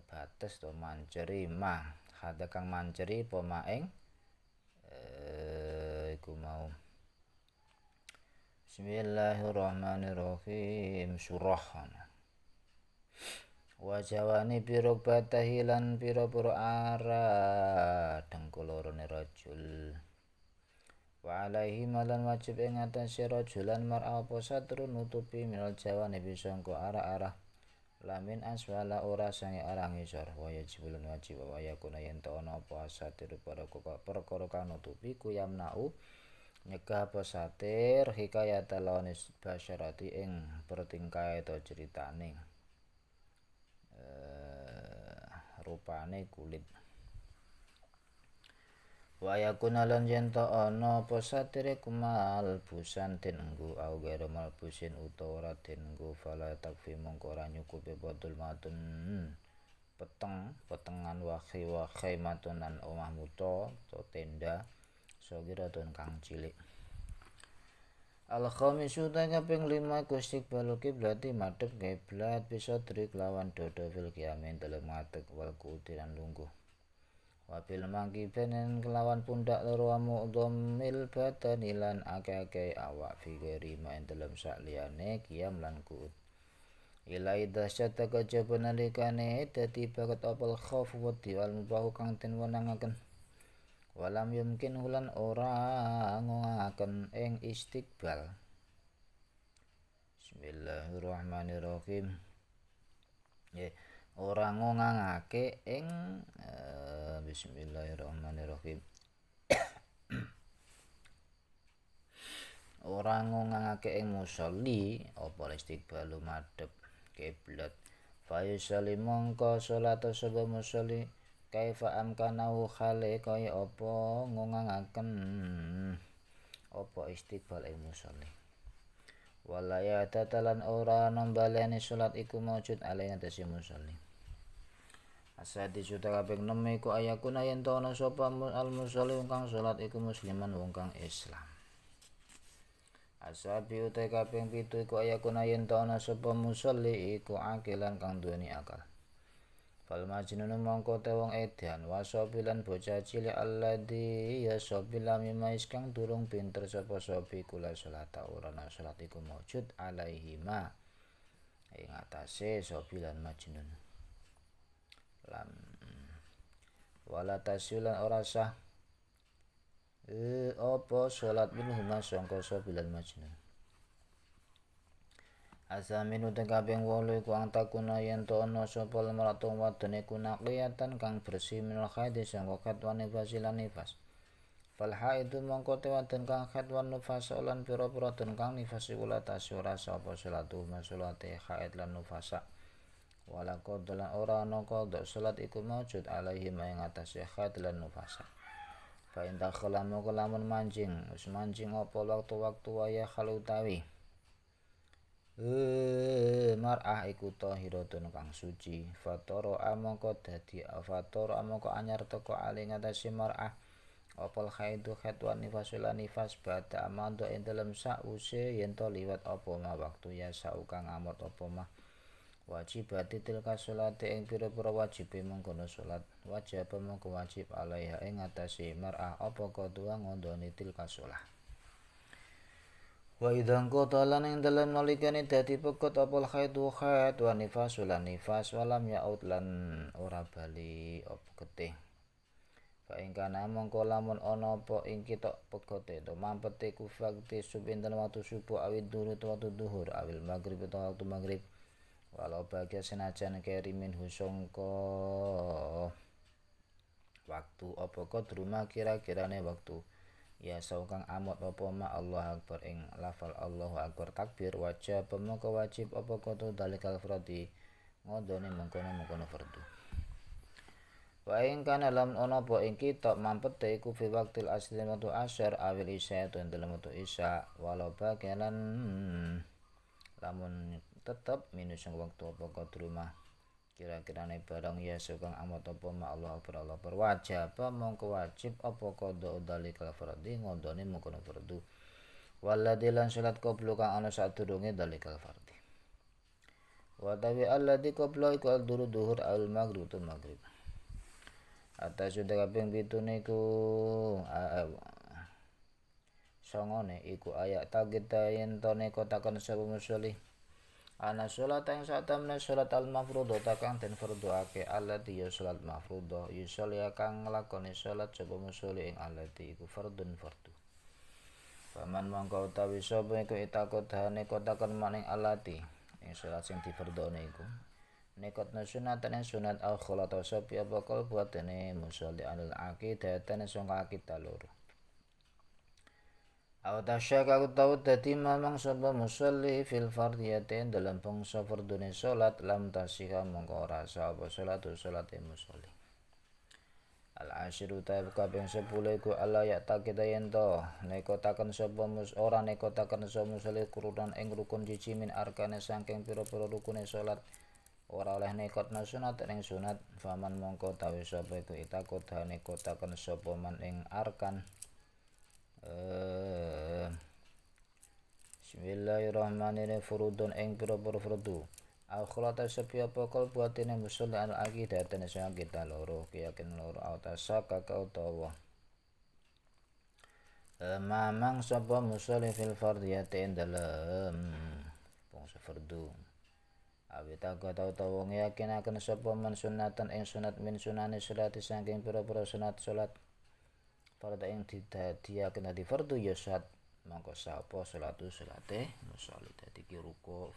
bates to manceri mah hada kang manceri apa maing iku mau. Bismillahirrahmanirrahim. Surah wa jawani biro batahilan pira-pira arah dengkulorone rajul. Wa alaihi malan wajib ing atase rajulan mar'a apa satru nutupi minal jawani bisangka arah-arah lamin aswala ora sange arah ngisor. Wa yajibulan wajib wa yakuna yen ta ana apa satir perkara kang nutupi ku yamna'u nyegah apa satir hikayata lawan basyarati ing pertingkae to critane rupane kulit. Wa yakuna lan yen ta ana apa satire kumal busan den nggo au gero malbusin utawa ora den nggo fala takfi mongko ora nyukupi bodul matun petengan wahi matunan omah muta atau tenda sagiratun kang cilik. Al khamisu ta kaping 5 istiqbalu kiblati madhep kiblat bisa trik lawan dodo fil kiamin dalem ngadeg wal kuutiran lungguh. Wabil mangkibenen kelawan pundak loro mil badani lan akeh-akeh awak figeri main dalem sakliyane kiam lan kuut. Ilai dasyata kejaba nalikane dadi bakat apal khauf wedi wal mubahu kang den wenangaken. Walam yumkin hulan ora ngongaken ing istiqbal. Bismillahirrahmanirrahim. Ora ngongangake ing bismillahirrahmanirrahim. Ora ngongangake ing musolli apa istiqbalu madhep kiblat. Fa yusalli mongko salat sapa musolli kaifa amkanahu khale kaya apa ngongangaken apa istiqbal ing musolli. Walaya tatalan ora nambaleni salat iku maujud alih ngatasi musolli. Asadi suta kaping 6 iku ayakuna yen ta ana sapa al musolli wong kang salat iku musliman wong kang Islam. Asabi utai kaping 7 iku ayakuna yen ta ana sapa musolli iku akilan kang duweni akal. Fal majnun mongko te wong edan wasobilan bocah cilik alladzi ya sobila mimais kang durung pinter sapa sobi kula salat ora ana salat iku maujud alaihima ing atase sobilan majnun. Lam wala tasyulan ora sah apa salat minhuma sangka sobilan majnun. Asaminu teng kaping 8 iku antakuna yen to ana sapa lemratu wadone kunaqiyatan kang bersih minal haid sangka khatwan nifas lan nifas. Fal haidu mongko te wadon kang khatwan nifas lan pira-pira den kang nifas iku la tasyura sapa salatu masolate haid lan nifasa. Wala qadlan ora ana qadha salat iku maujud alaihi ing atase haid lan nifasa. Fa in dakhala lamun mancing wis mancing apa waktu-waktu waya khalutawi. Mar'ah iku tahiratun kang suci. Fatara amangka dadi fatara amangka anyar teko ali ngatasi mar'ah. Opal khaidu khatwan nifas lan nifas bada amanda ing dalem sause yen to liwat apa ma waktu ya saukang amot apa mah. Wajibati tilka salate ing pira-pira wajibe mengkono salat. Wajib mengko wajib alaiha ing ngatasi mar'ah apa kodua ngondoni tilka salat. Wa idzan qatalan ing dalem nalikane dadi pekut apal khaidu khaid wa nifasul lan nifas walam yaud lan ora bali apa getih. Fa ing kana mongko lamun ana apa ing kitok pekote to mampete ku fakti subinten waktu subuh awit dulu waktu duhur awil maghrib utawa waktu maghrib. Walau bagia senajan kerimin husangka waktu apa kodruma kira-kirane waktu. Ya saukang amot apa ma Allah akbar ing lafal Allahu akbar takbir wajib mongko wajib apa koto dalikal fardi ngodone mengkono fardu. Wa ing kana lam ana apa ing kitab mampete iku fi waqtil asli waktu asyar awil isya to dalam waktu isya walau bagian lamun tetep minus waktu apa kodruma kira-kirane barang ya sukang amat apa ma Allah berwajib mongko wajib apa qada dalikal fardhi ngondone mengkono fardu walladzi lan salat qablu kang ana sadurunge dalikal fardhi wa tawi alladzi qabla iku al-duhur al maghrib tu maghrib atas sudah kaping 7 niku songone iku ayak tagita yen to neko takon sapa musolli ana salat yang satamna salat al-mafruḍah takang den fardhuake allati ya salat mafruḍah yusolli kang nglakoni salat sapa musolli ing allati iku fardun fardu. Paman mangko utawi sapa iku itakodane kotakon maning allati ing salat sing difardhone iku nekotna sunatan yang sunat al kholata sapi apa kalbu dene musolli alal aqidah dene sangka aqidah loro. Aw tasyaka tau dadi mamang sapa musolli fil fardiyatin dalam bangsa fardune salat lam tasika mongko ora sah apa salate musolli. Al asyiru taib kaping 10 iku ala ya takita yen to nekotaken sapa ora nekotaken sapa musolli kurunan ing rukun cici min arkane saking pira-pira rukune salat. Ora oleh nekotna sunat ing sunat faman mongko tawi sapa iku itakut nekotaken sapa man ing arkan. Bismillahirrahmanirrahim furudun ing pira-pira fardu. Akhlata sepi apa kal buatine musolli al aqidah tene sing kita loro keyakinan loro autasaka ka utawa mamang sapa musolli fil fardiyati dalem bangsa fardu. Awit aku tau ngeyakinaken sapa man sunatan ing sunat min sunane salati saking pira-pira sunat salat farda ing didadiaken dadi fardu ya sat mongko sapa salate musolli dadi ki ruku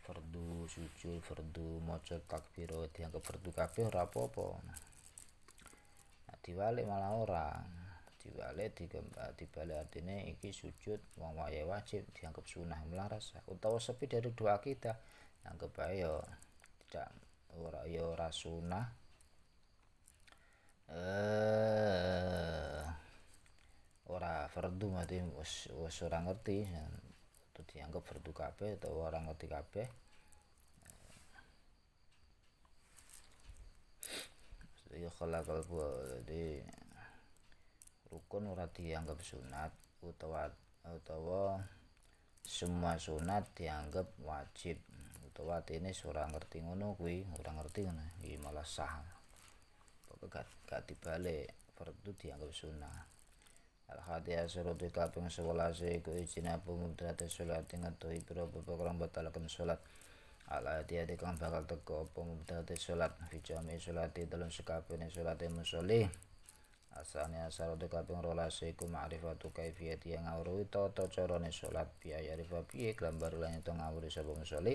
fardu sujud fardu maca takbir dianggap fardu kabeh ora apa-apa. Nah, diwalik malah ora dibalik artine iki sujud wong wae wajib dianggap sunah melaras utawa sepi dari dua akidah anggap ae ya tidak ora sunah ora fardu mati wis ora ngerti itu dianggap fardu kabeh atau ora ngerti kabeh. Ya khalaqal jadi rukun ora dianggap sunat utawa semua sunat dianggap wajib utawa atine ora ngerti ngono kuwi ora ngerti ngono iki malah sah pokoke gak dibalik fardu dianggap sunah. Al-Hadiyah suruti kaping 11 iku ijtinabu mubtada'ati sholat ngatuhi pira-pira perkara batalaken sholat. Al-Hadiyah kang bakal teko apa mubtada'ati sholat fi jami sholati dalem sekabehane sholate musolli. Asane suruti kaping 12 iku ma'rifatu kaifiyati yang ngawruhi tata carane sholat biaya rifa piye gambar lan itu ngawruhi sapa musolli.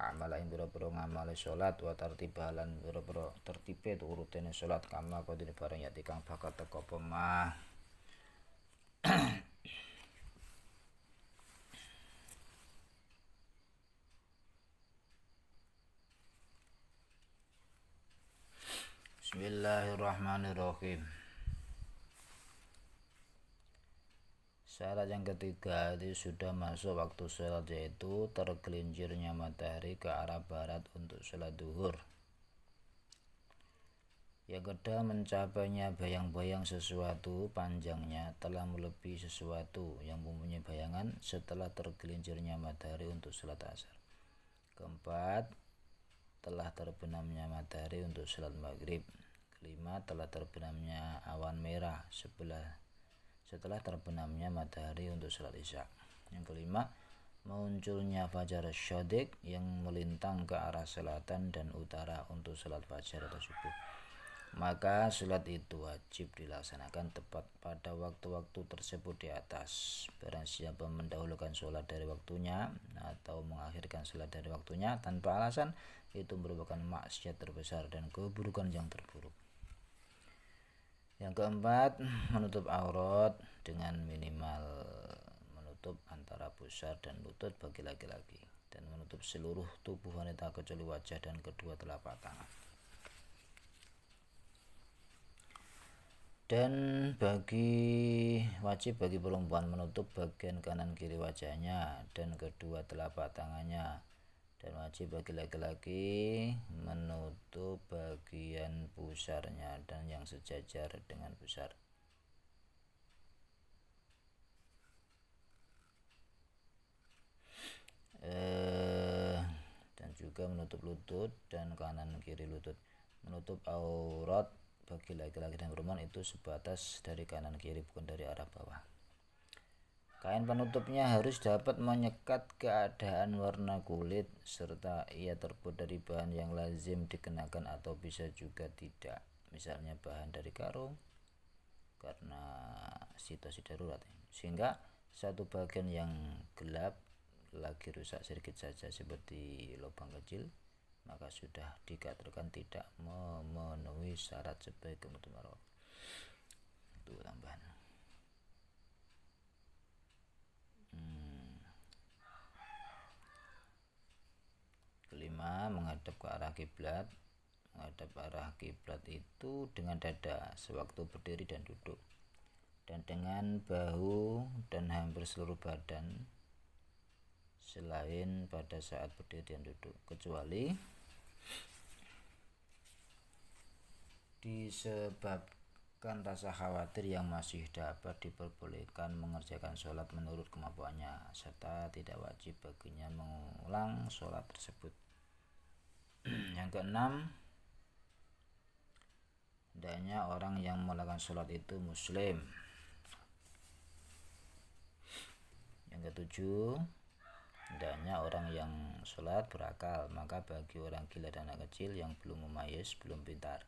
Amal ing pira-pira ngamale salat wa tartibalan pira-pira tertibe urutene salat kama kodine barang yati kang bakal teko pemah. Bismillahirrahmanirrahim. Syarat yang ketiga itu sudah masuk waktu sholat yaitu tergelincirnya matahari ke arah barat untuk sholat duhur. Yang kedua mencapainya bayang-bayang sesuatu panjangnya telah melebihi sesuatu yang mempunyai bayangan setelah tergelincirnya matahari untuk sholat asar. Keempat telah terbenamnya matahari untuk sholat maghrib. Kelima telah terbenamnya awan merah setelah terbenamnya matahari untuk sholat isya. Yang kelima munculnya fajar syadiq yang melintang ke arah selatan dan utara untuk sholat fajar atau subuh. Maka sholat itu wajib dilaksanakan tepat pada waktu-waktu tersebut di atas. Barang siapa mendahulukan sholat dari waktunya atau mengakhirkan sholat dari waktunya tanpa alasan, itu merupakan maksiat terbesar dan keburukan yang terburuk. Yang keempat, menutup aurat dengan minimal menutup antara pusar dan lutut bagi laki-laki dan menutup seluruh tubuh wanita kecuali wajah dan kedua telapak tangan. Dan wajib bagi perempuan menutup bagian kanan kiri wajahnya dan kedua telapak tangannya, dan wajib bagi laki-laki menutup bagian pusarnya dan yang sejajar dengan pusar. Dan juga menutup lutut dan kanan kiri lutut. Menutup aurat bagi laki-laki dan perempuan itu sebatas dari kanan kiri, bukan dari arah bawah. Kain penutupnya harus dapat menyekat keadaan warna kulit serta ia terbuat dari bahan yang lazim dikenakan atau bisa juga tidak, misalnya bahan dari karung karena situasi darurat, sehingga satu bagian yang gelap lagi rusak sedikit saja seperti lubang kecil, maka sudah dikatakan tidak memenuhi syarat sebagai penutup aurat. Itu tambahan. Kelima, menghadap ke arah kiblat. Menghadap arah kiblat itu dengan dada sewaktu berdiri dan duduk, dan dengan bahu dan hampir seluruh badan selain pada saat berdiri dan duduk, kecuali disebabkan rasa khawatir yang masih dapat diperbolehkan mengerjakan sholat menurut kemampuannya, serta tidak wajib baginya mengulang sholat tersebut. Yang keenam, hendaknya orang yang melakukan sholat itu muslim. Yang ketujuh, hendaknya orang yang sholat berakal, maka bagi orang gila dan anak kecil yang belum memayis, belum pintar,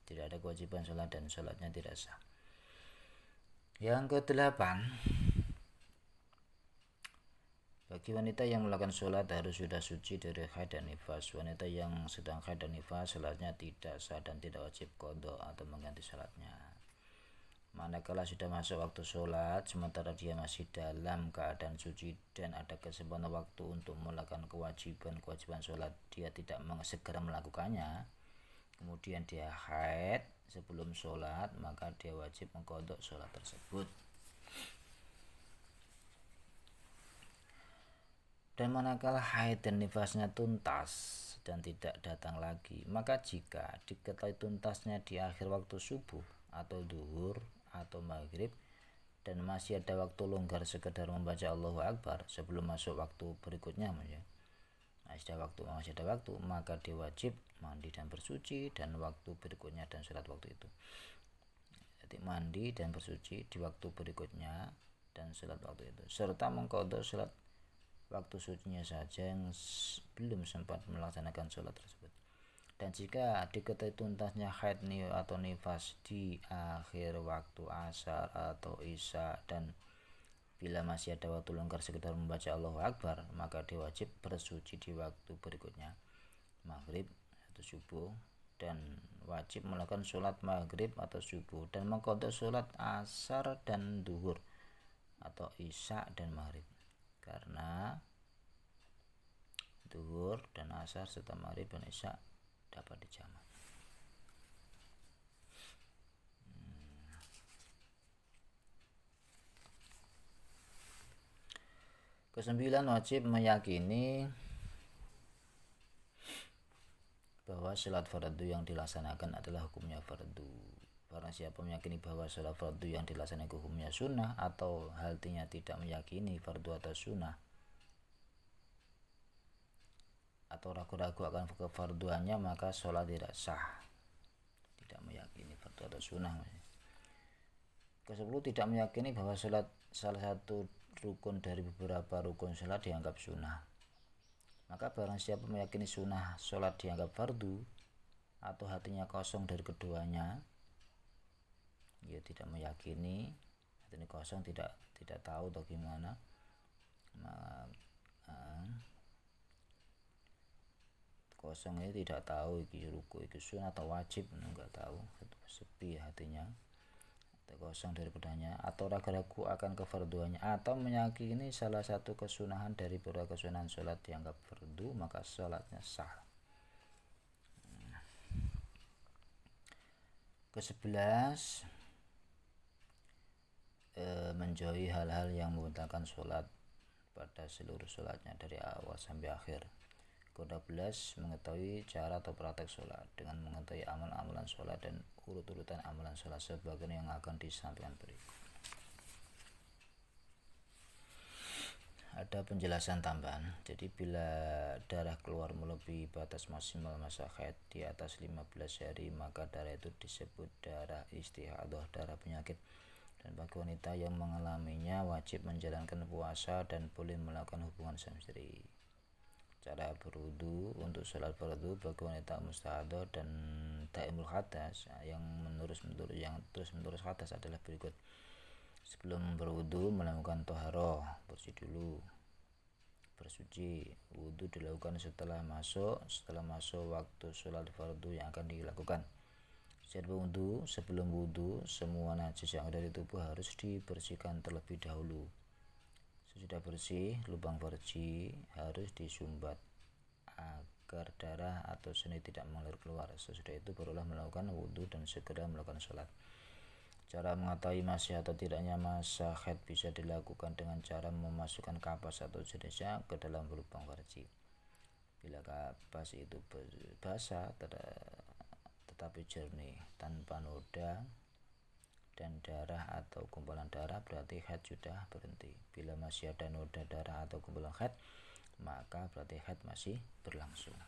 tidak ada kewajiban sholat dan sholatnya tidak sah. Yang kedelapan, bagi wanita yang melakukan sholat harus sudah suci dari haid dan nifas. Wanita yang sedang haid dan nifas, sholatnya tidak sah dan tidak wajib qadha atau mengganti sholatnya. Manakala sudah masuk waktu sholat, sementara dia masih dalam keadaan suci dan ada kesempatan waktu untuk melakukan kewajiban sholat, dia tidak segera melakukannya, kemudian dia haid sebelum sholat, maka dia wajib mengqadha sholat tersebut. Dan manakala haid dan nifasnya tuntas dan tidak datang lagi, maka jika diketahui tuntasnya di akhir waktu subuh atau duhur atau maghrib dan masih ada waktu longgar sekedar membaca Allahu Akbar sebelum masuk waktu berikutnya, masih ada waktu, maka dia wajib mandi dan bersuci dan waktu berikutnya dan sholat waktu itu. Jadi mandi dan bersuci di waktu berikutnya dan sholat waktu itu, serta mengqadha sholat waktu sucinya saja yang belum sempat melaksanakan sholat tersebut. Dan jika diketahui tuntasnya haid atau nifas di akhir waktu asar atau isya dan bila masih ada waktu longgar sekedar membaca Allahu Akbar, maka dia wajib bersuci di waktu berikutnya, maghrib atau subuh, dan wajib melakukan sholat maghrib atau subuh dan mengqadha sholat asar dan duhur atau isya dan maghrib, karena duhur dan asar serta maghrib dan isya dapat dijamak. Kesembilan, wajib meyakini bahwa sholat fardu yang dilaksanakan adalah hukumnya fardu. Barang siapa meyakini bahwa sholat fardu yang dilaksanakan hukumnya sunnah atau halnya tidak meyakini fardu atau sunnah, atau ragu-ragu akan kefarduannya, maka sholat tidak sah. Tidak meyakini fardu atau sunnah. Ke-10, tidak meyakini bahwa sholat salah satu rukun dari beberapa rukun sholat dianggap sunnah. Maka barang siapa meyakini sunnah sholat dianggap fardu atau hatinya kosong dari keduanya, ia tidak meyakini, hatinya kosong, tidak tahu atau gimana, kosong ini tidak tahu iki ruku iki sunnah atau wajib, enggak tahu, sepi hatinya, kosong dari padanya, atau ragu-ragu akan kefarduannya, atau meyakini salah satu kesunahan dari beberapa kesunahan sholat dianggap fardu, maka sholatnya sah. Ke-11, menjauhi hal-hal yang membatalkan sholat pada seluruh sholatnya dari awal sampai akhir. Ke-12, mengetahui cara atau praktek sholat dengan mengetahui amalan-amalan sholat dan urut-urutan amalan sholat sebagian yang akan disampaikan berikut. Ada penjelasan tambahan. Jadi bila darah keluar melebihi batas maksimal masa haid di atas 15 hari, maka darah itu disebut darah istihadah, darah penyakit. Dan bagi wanita yang mengalaminya wajib menjalankan puasa dan boleh melakukan hubungan suami istri. Cara berwudu untuk sholat fardu bagi wanita mustahadah dan daimul hadas yang terus-menerus hadas adalah berikut. Sebelum berwudu melakukan toharoh, bersih dulu, bersuci. Wudu dilakukan setelah masuk waktu sholat fardu yang akan dilakukan. Sebelum wudu, semua najis yang ada di tubuh harus dibersihkan terlebih dahulu. Sesudah bersih, lubang farji harus disumbat agar darah atau seni tidak mengalir keluar. Sesudah itu barulah melakukan wudhu dan segera melakukan sholat. Cara mengetahui masih atau tidaknya masa haid bisa dilakukan dengan cara memasukkan kapas atau jenisnya ke dalam lubang warji. Bila kapas itu basah tetapi jernih tanpa noda dan darah atau kumpulan darah, berarti haid sudah berhenti. Bila masih ada noda darah atau kumpulan haid, maka berarti haid masih berlangsung.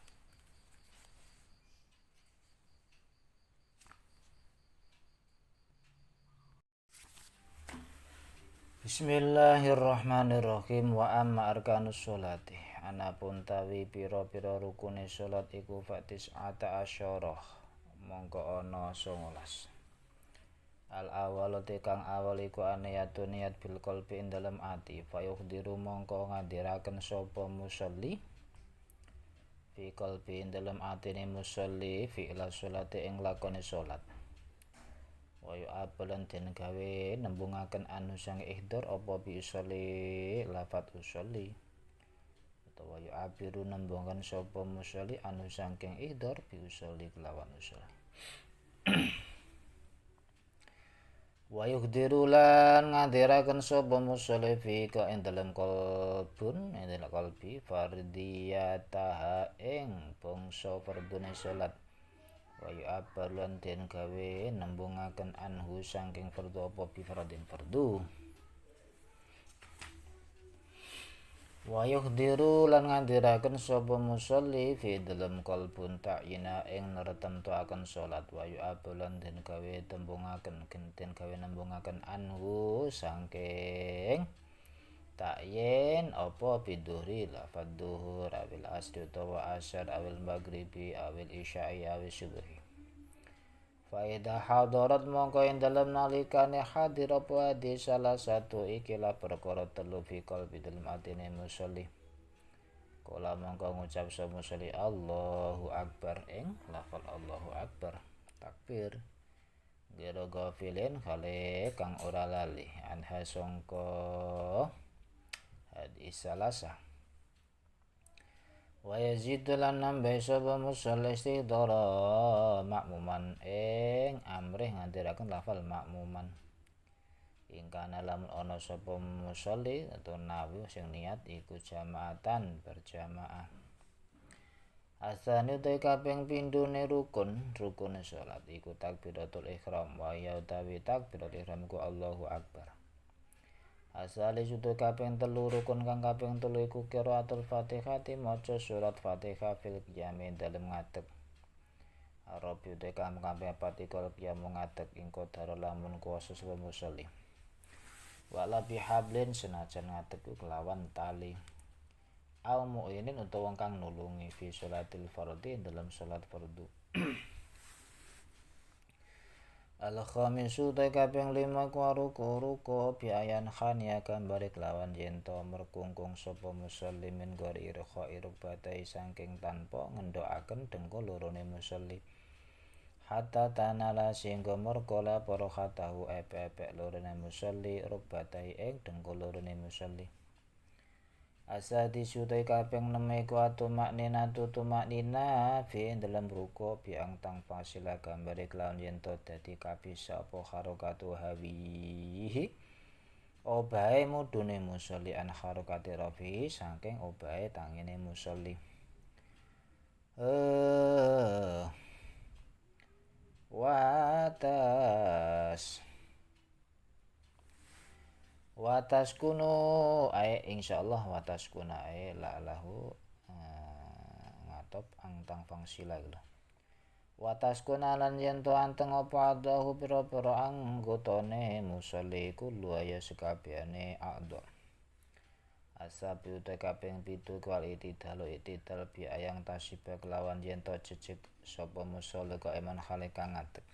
Bismillahirrahmanirrahim. Wa amma arkanus sholati, anapun tawi pira-pira rukune sholat iku fatis ata asyarah, mongko ana 19. Al awal kang awal iku aniyatu niat bil qalbi ing dalem ati, fayuhdiru mongko ngadiraken sapa musolli fi qalbi ing dalem atine musolli fi ila sholati ing lakone sholat. Wayu apelan den gawe nembungaken anu sang ihdor apa bi usolli lafat usolli, utawa wayu abiru nembungaken sapa musolli anu saking ihdor bi usolli kelawan usolli. Wa yuhdiru lan ngadiraken sapa musolli fi ka ing dalem qalbun ing dalem qalbi fardiyataha ing bangsa fardune salat. Wa yu'abbar lan den gawe nembungaken anhu saking fardu apa bi fardin fardu. Wa yuhdiru lan ngandiraken sapa musolli fi dalem qalbun ta'ina ing nertemtuaken salat. Wa yu'abbar lan den gawe tembungaken den gawe nembungaken anhu saking ta'yin apa bidhuri lafadz dhuhur awil asri utawa asar awil maghribi awil isya'i awil subuhi. Fa idza hadarat mongko ing dalem nalikane hadir apa hadis salah satu ikilah perkara telu fi qalbi dalem atine musolli. Kala mongko ngucap sapa musolli Allahu akbar ing lafal Allahu akbar takbir. Gero gafilin khale kang ora lali anha sangka hadis salasa. Wa yazidu lan nambah sapa musolli istidara makmuman ing amrih ngandiraken lafal makmuman. Ingkana lamun ana sapa musolli atau nawi sing niat iku jamaatan berjamaah. Asane te kaping pindhone rukun salat iku takbiratul ihram wa ya utawi takbiratul ihram ku Allahu akbar. Asale sudah kaping telu rukun kang kaping telu iku qiraatul Fatihah maca surat Fatihah fil qiyami dalem ngadeg. Arabi te kang kaping papat iku qiyam ngadeg ing qadar lamun kuwasa sapa musolli. Wala bihablin senajan ngadeg kelawan tali. Au mu'inin utawa wong kang nulungi fi sholatil fardhi dalam salat fardu. Al-khamisu te kaping 5 ku ruku biayan khania gambare kelawan yen to merkungkung sapa musolli min gori irkha'i rukbatai saking tanpa ngendokaken dengkul lorone musolli. Hatta tanala singgo merkola para khatahu epek lorone musolli rukbatai ing dengkul lorone musolli. Asadi sutai kaping 6 iku atumakninatu tumaknina fi dalam ruku biang tang fasila gambare kelawan yen to dadi kabisa apa harokatu hawihi obahe mudune musolli an harokati rafi saking obahe tangine musolli. Watas kuno ae insyaallah watas kuna ae la lahu ngatop angtang fangsila lho. Watas kuna lan yen to anteng apa adahu pira-pira anggotane musolli kulo ya sekabehane a'dha. Asabi uta kaping 7 kual itidal bi ayang tasibah kelawan yen to jejeg sapa musolli kok eman khale kang ngadeg.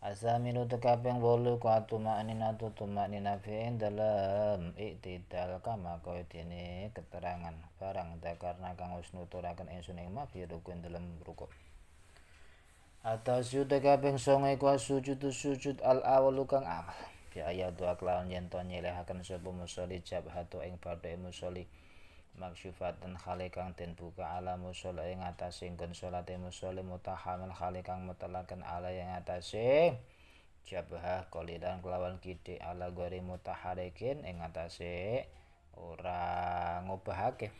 Asaminu tekaping 8 ku atumakninatu tumaknina fi dalam iktidal kama kaya dene keterangan barang dakarna kang wis nuturaken ingsun ing ma fi rukun dalam rukuk. Atas tekaping 9 ku sujud al awal kang awal. Bi ayat doa kelawan yen to nyelehaken sapa musolli jabhatu ing badhe musolli maksyufatan khali kang den buka ala mushola ing atase nggon salate musholim mutahamil khali kang mutelaken ala ing atase jabah qalilan kelawan kidik ala gori mutaharikin ing atase ora ngubahake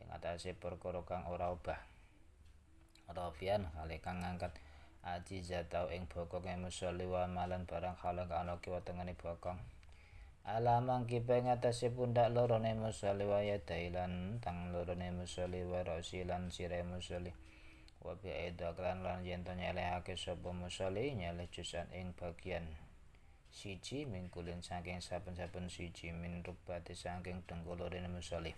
ing atase perkara kang ora ubah rafian khali kang ngangkat ajizatau ing bokong musholli wa malan barang khalang ana kiwa tengene bokong alamang kipe ngatasi pundak lorone musholli wa yadailan tang lorone musholli wa rasilan sire musholli wa bi aidaklan lan yen to nyelehake sapa musholli nyeleh jusan ing bagian siji mingkulin saking saben-saben siji min rubati saking dengkulurine musholli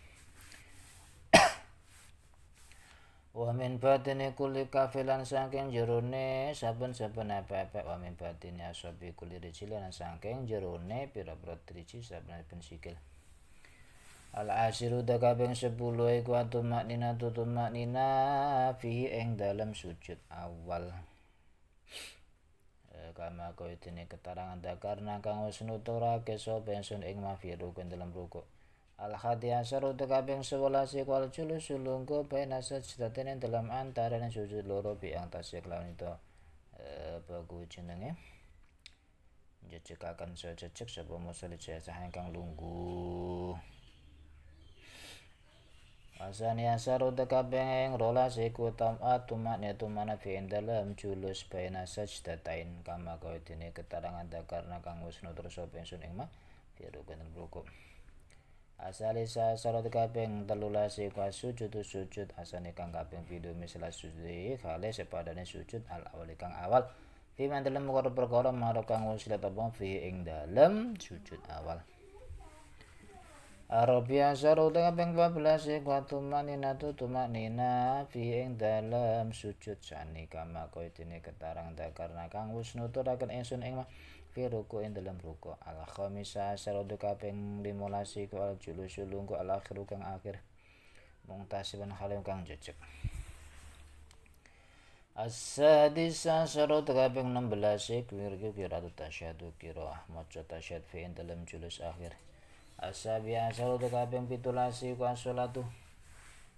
wa min batini kulli kafilan saking jerone saben-saben apa-apa wa min batini asabi kulli rijlan saking jerone pira-pira driji saben-saben sikil al asiru dakabeng 10 iku atumaknina tutumaknina fihi ing dalam sujud awal kama koitine keterangan dakarna kang wis nuturake sapa ingsun ing mafiru ing dalam rukuk al-hadi asar utakabeng 11 iku al-julus sulungku baina sajdatin dalam antarané sujud loro bi ang tasya kelawan itu bagu jenenge jejekaken sejejek sapa musali jasa ingkang lungguh asani asar utakabeng 12 iku tumakne tumana fi dalam julus baina sajdatain kama koitine keterangan dakarna kang wis nutur sapa ingsun ing mafiru ing rukuk asalisa salat kaping 13 iku sujud asane kang kaping 7 misal sujud khale sepadane sujud al awal kang awal fi man dalem perkara marang kang wasilat apa fi ing dalem sujud awal Arabia salat kaping 14 iku tumanina fi ing dalem sujud sani kama koitine ketarang dakarna kang wis nuturaken ingsun ing fi ruku ing dalam ruku al khamisa salat kaping 15 iku al julus lungguh al akhiru kang akhir mungtasiban halim kang jejeg as-sadisa salat kaping 16 iku qiraat tasyahud qiraah maca tasyahud fi ing dalam julus akhir as-sabi'a salat kaping 17 iku as-shalatu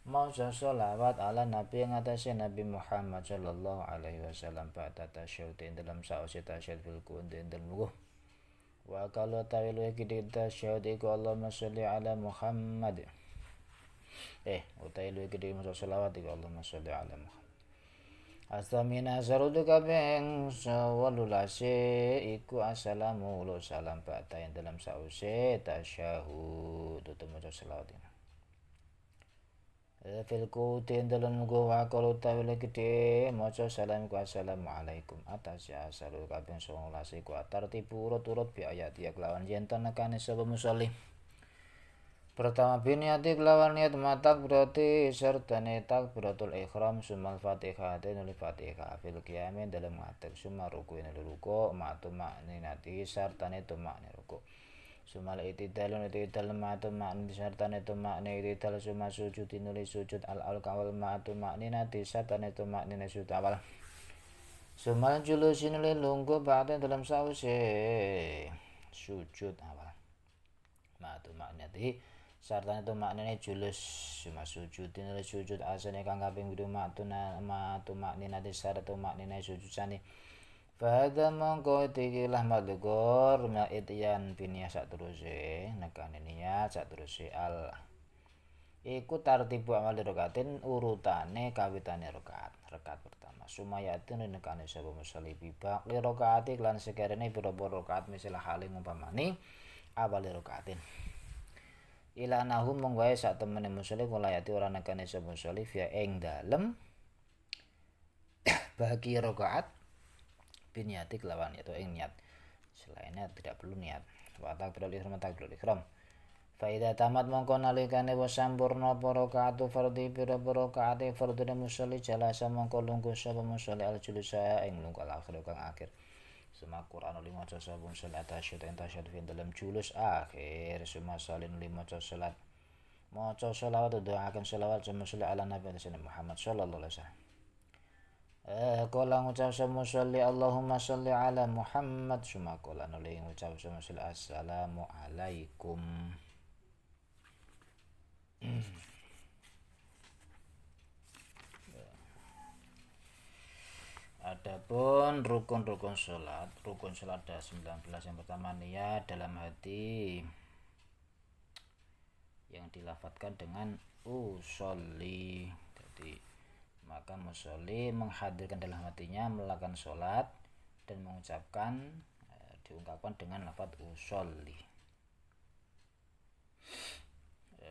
maca sholawat ala nabi yang atase Nabi Muhammad sallallahu alaihi wasallam ba'da tasyahud dalam sause tasyahud fil qunut dalam wuh wa kalau tawil iki tasyahud iku Allahumma sholli ala Muhammad utawi luwih gedhe maca sholawat iku Allahumma sholli ala Muhammad astamina sarudu kaping 18 iku assalamu wa salam ba'da dalam sause tasyahud tutu maca sholawat fil kutin dalam gua kalau tawil gede maca salam ku assalamualaikum atas ya salu kaping 19 iku tartibu urut-urut bi ayat ya kelawan yen tenekane sapa musolli pertama biniati kelawan niat matak berarti serta takbiratul ihram sumal fatihah nuli fatihah fil qiyam dalam ngatek summa ruku nuli ruku ma'tu ma'ninati serta tumakni ruku sumal itidal ma'tu ma'ni sartane tumakni itidal summa sujud nuli sujud al kawal ma'tu ma'ninati sartane tumakni sujud awal sumal julus nuli lungguh ba'da dalam sause sujud awal ma'tu ma'ninati sartane tumakni julus summa sujud nuli sujud asane kang kaping 2 ma'tu ma'ninati sartane tumakni sujud sani Fahadha mongko tikilah madhukor ma'itian biniyah saterusé nekane niat saterusé al iku tartibu amal rakatin urutane kawitane rakaat pertama sumayatin nekane sapa musolli bibak li rakaati lan sekarene pira-pira rakaat misalah haling umpamane awal rakaatin ila nahum mong wae sak temene musolli kulayati ora nekane sapa musolli via ing dalem bagi rakaat niati kelawan itu ing niat selainnya tidak perlu niat wa takbirul ihram fa idza tamat mongko nalikane wis sampurna para rakaat fardhi pira rakaat fardhu musolli jalasa mongko lungguh sapa musolli al julusa ing lungguh al akhir kang akhir suma Qur'an li maca sapa musolli tasyahud fi dalam julus akhir suma salin li maca salat maca shalawat doakan shalawat suma musolli ala nabi Muhammad sallallahu alaihi wasallam Kala ngucap sama sholli Allahumma sholli ala Muhammad suma kala nuli ngucap sama sholli assalamu alaikum Adapun rukun-rukun sholat, rukun sholat ada 19. Yang pertama niat dalam hati yang dilafadzkan dengan usolli. Jadi maka musolli menghadirkan dalam hatinya melakukan sholat dan mengucapkan diungkapkan dengan lafadz usolli,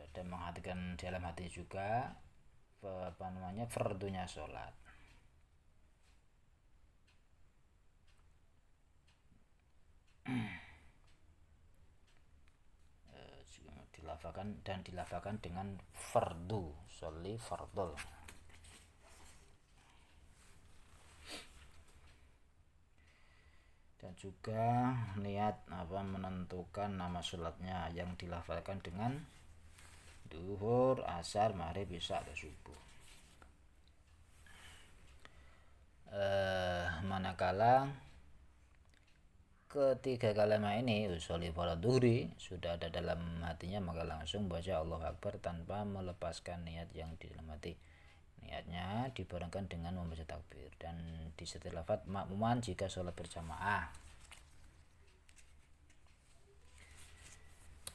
dan menghadirkan dalam hati juga fardunya sholat. Dilafakan dengan fardu, sholli fardol. Dan juga niat menentukan nama sholatnya yang dilafalkan dengan duhur, asar, maghrib, isya atau subuh. Manakala ketiga kalimat ini usolli faradzuhri sudah ada dalam hatinya, maka langsung baca Allahu Akbar tanpa melepaskan niat yang di dalam hati. Niatnya dibarengkan dengan membaca takbir dan disertai lafaz makmuman jika sholat berjamaah.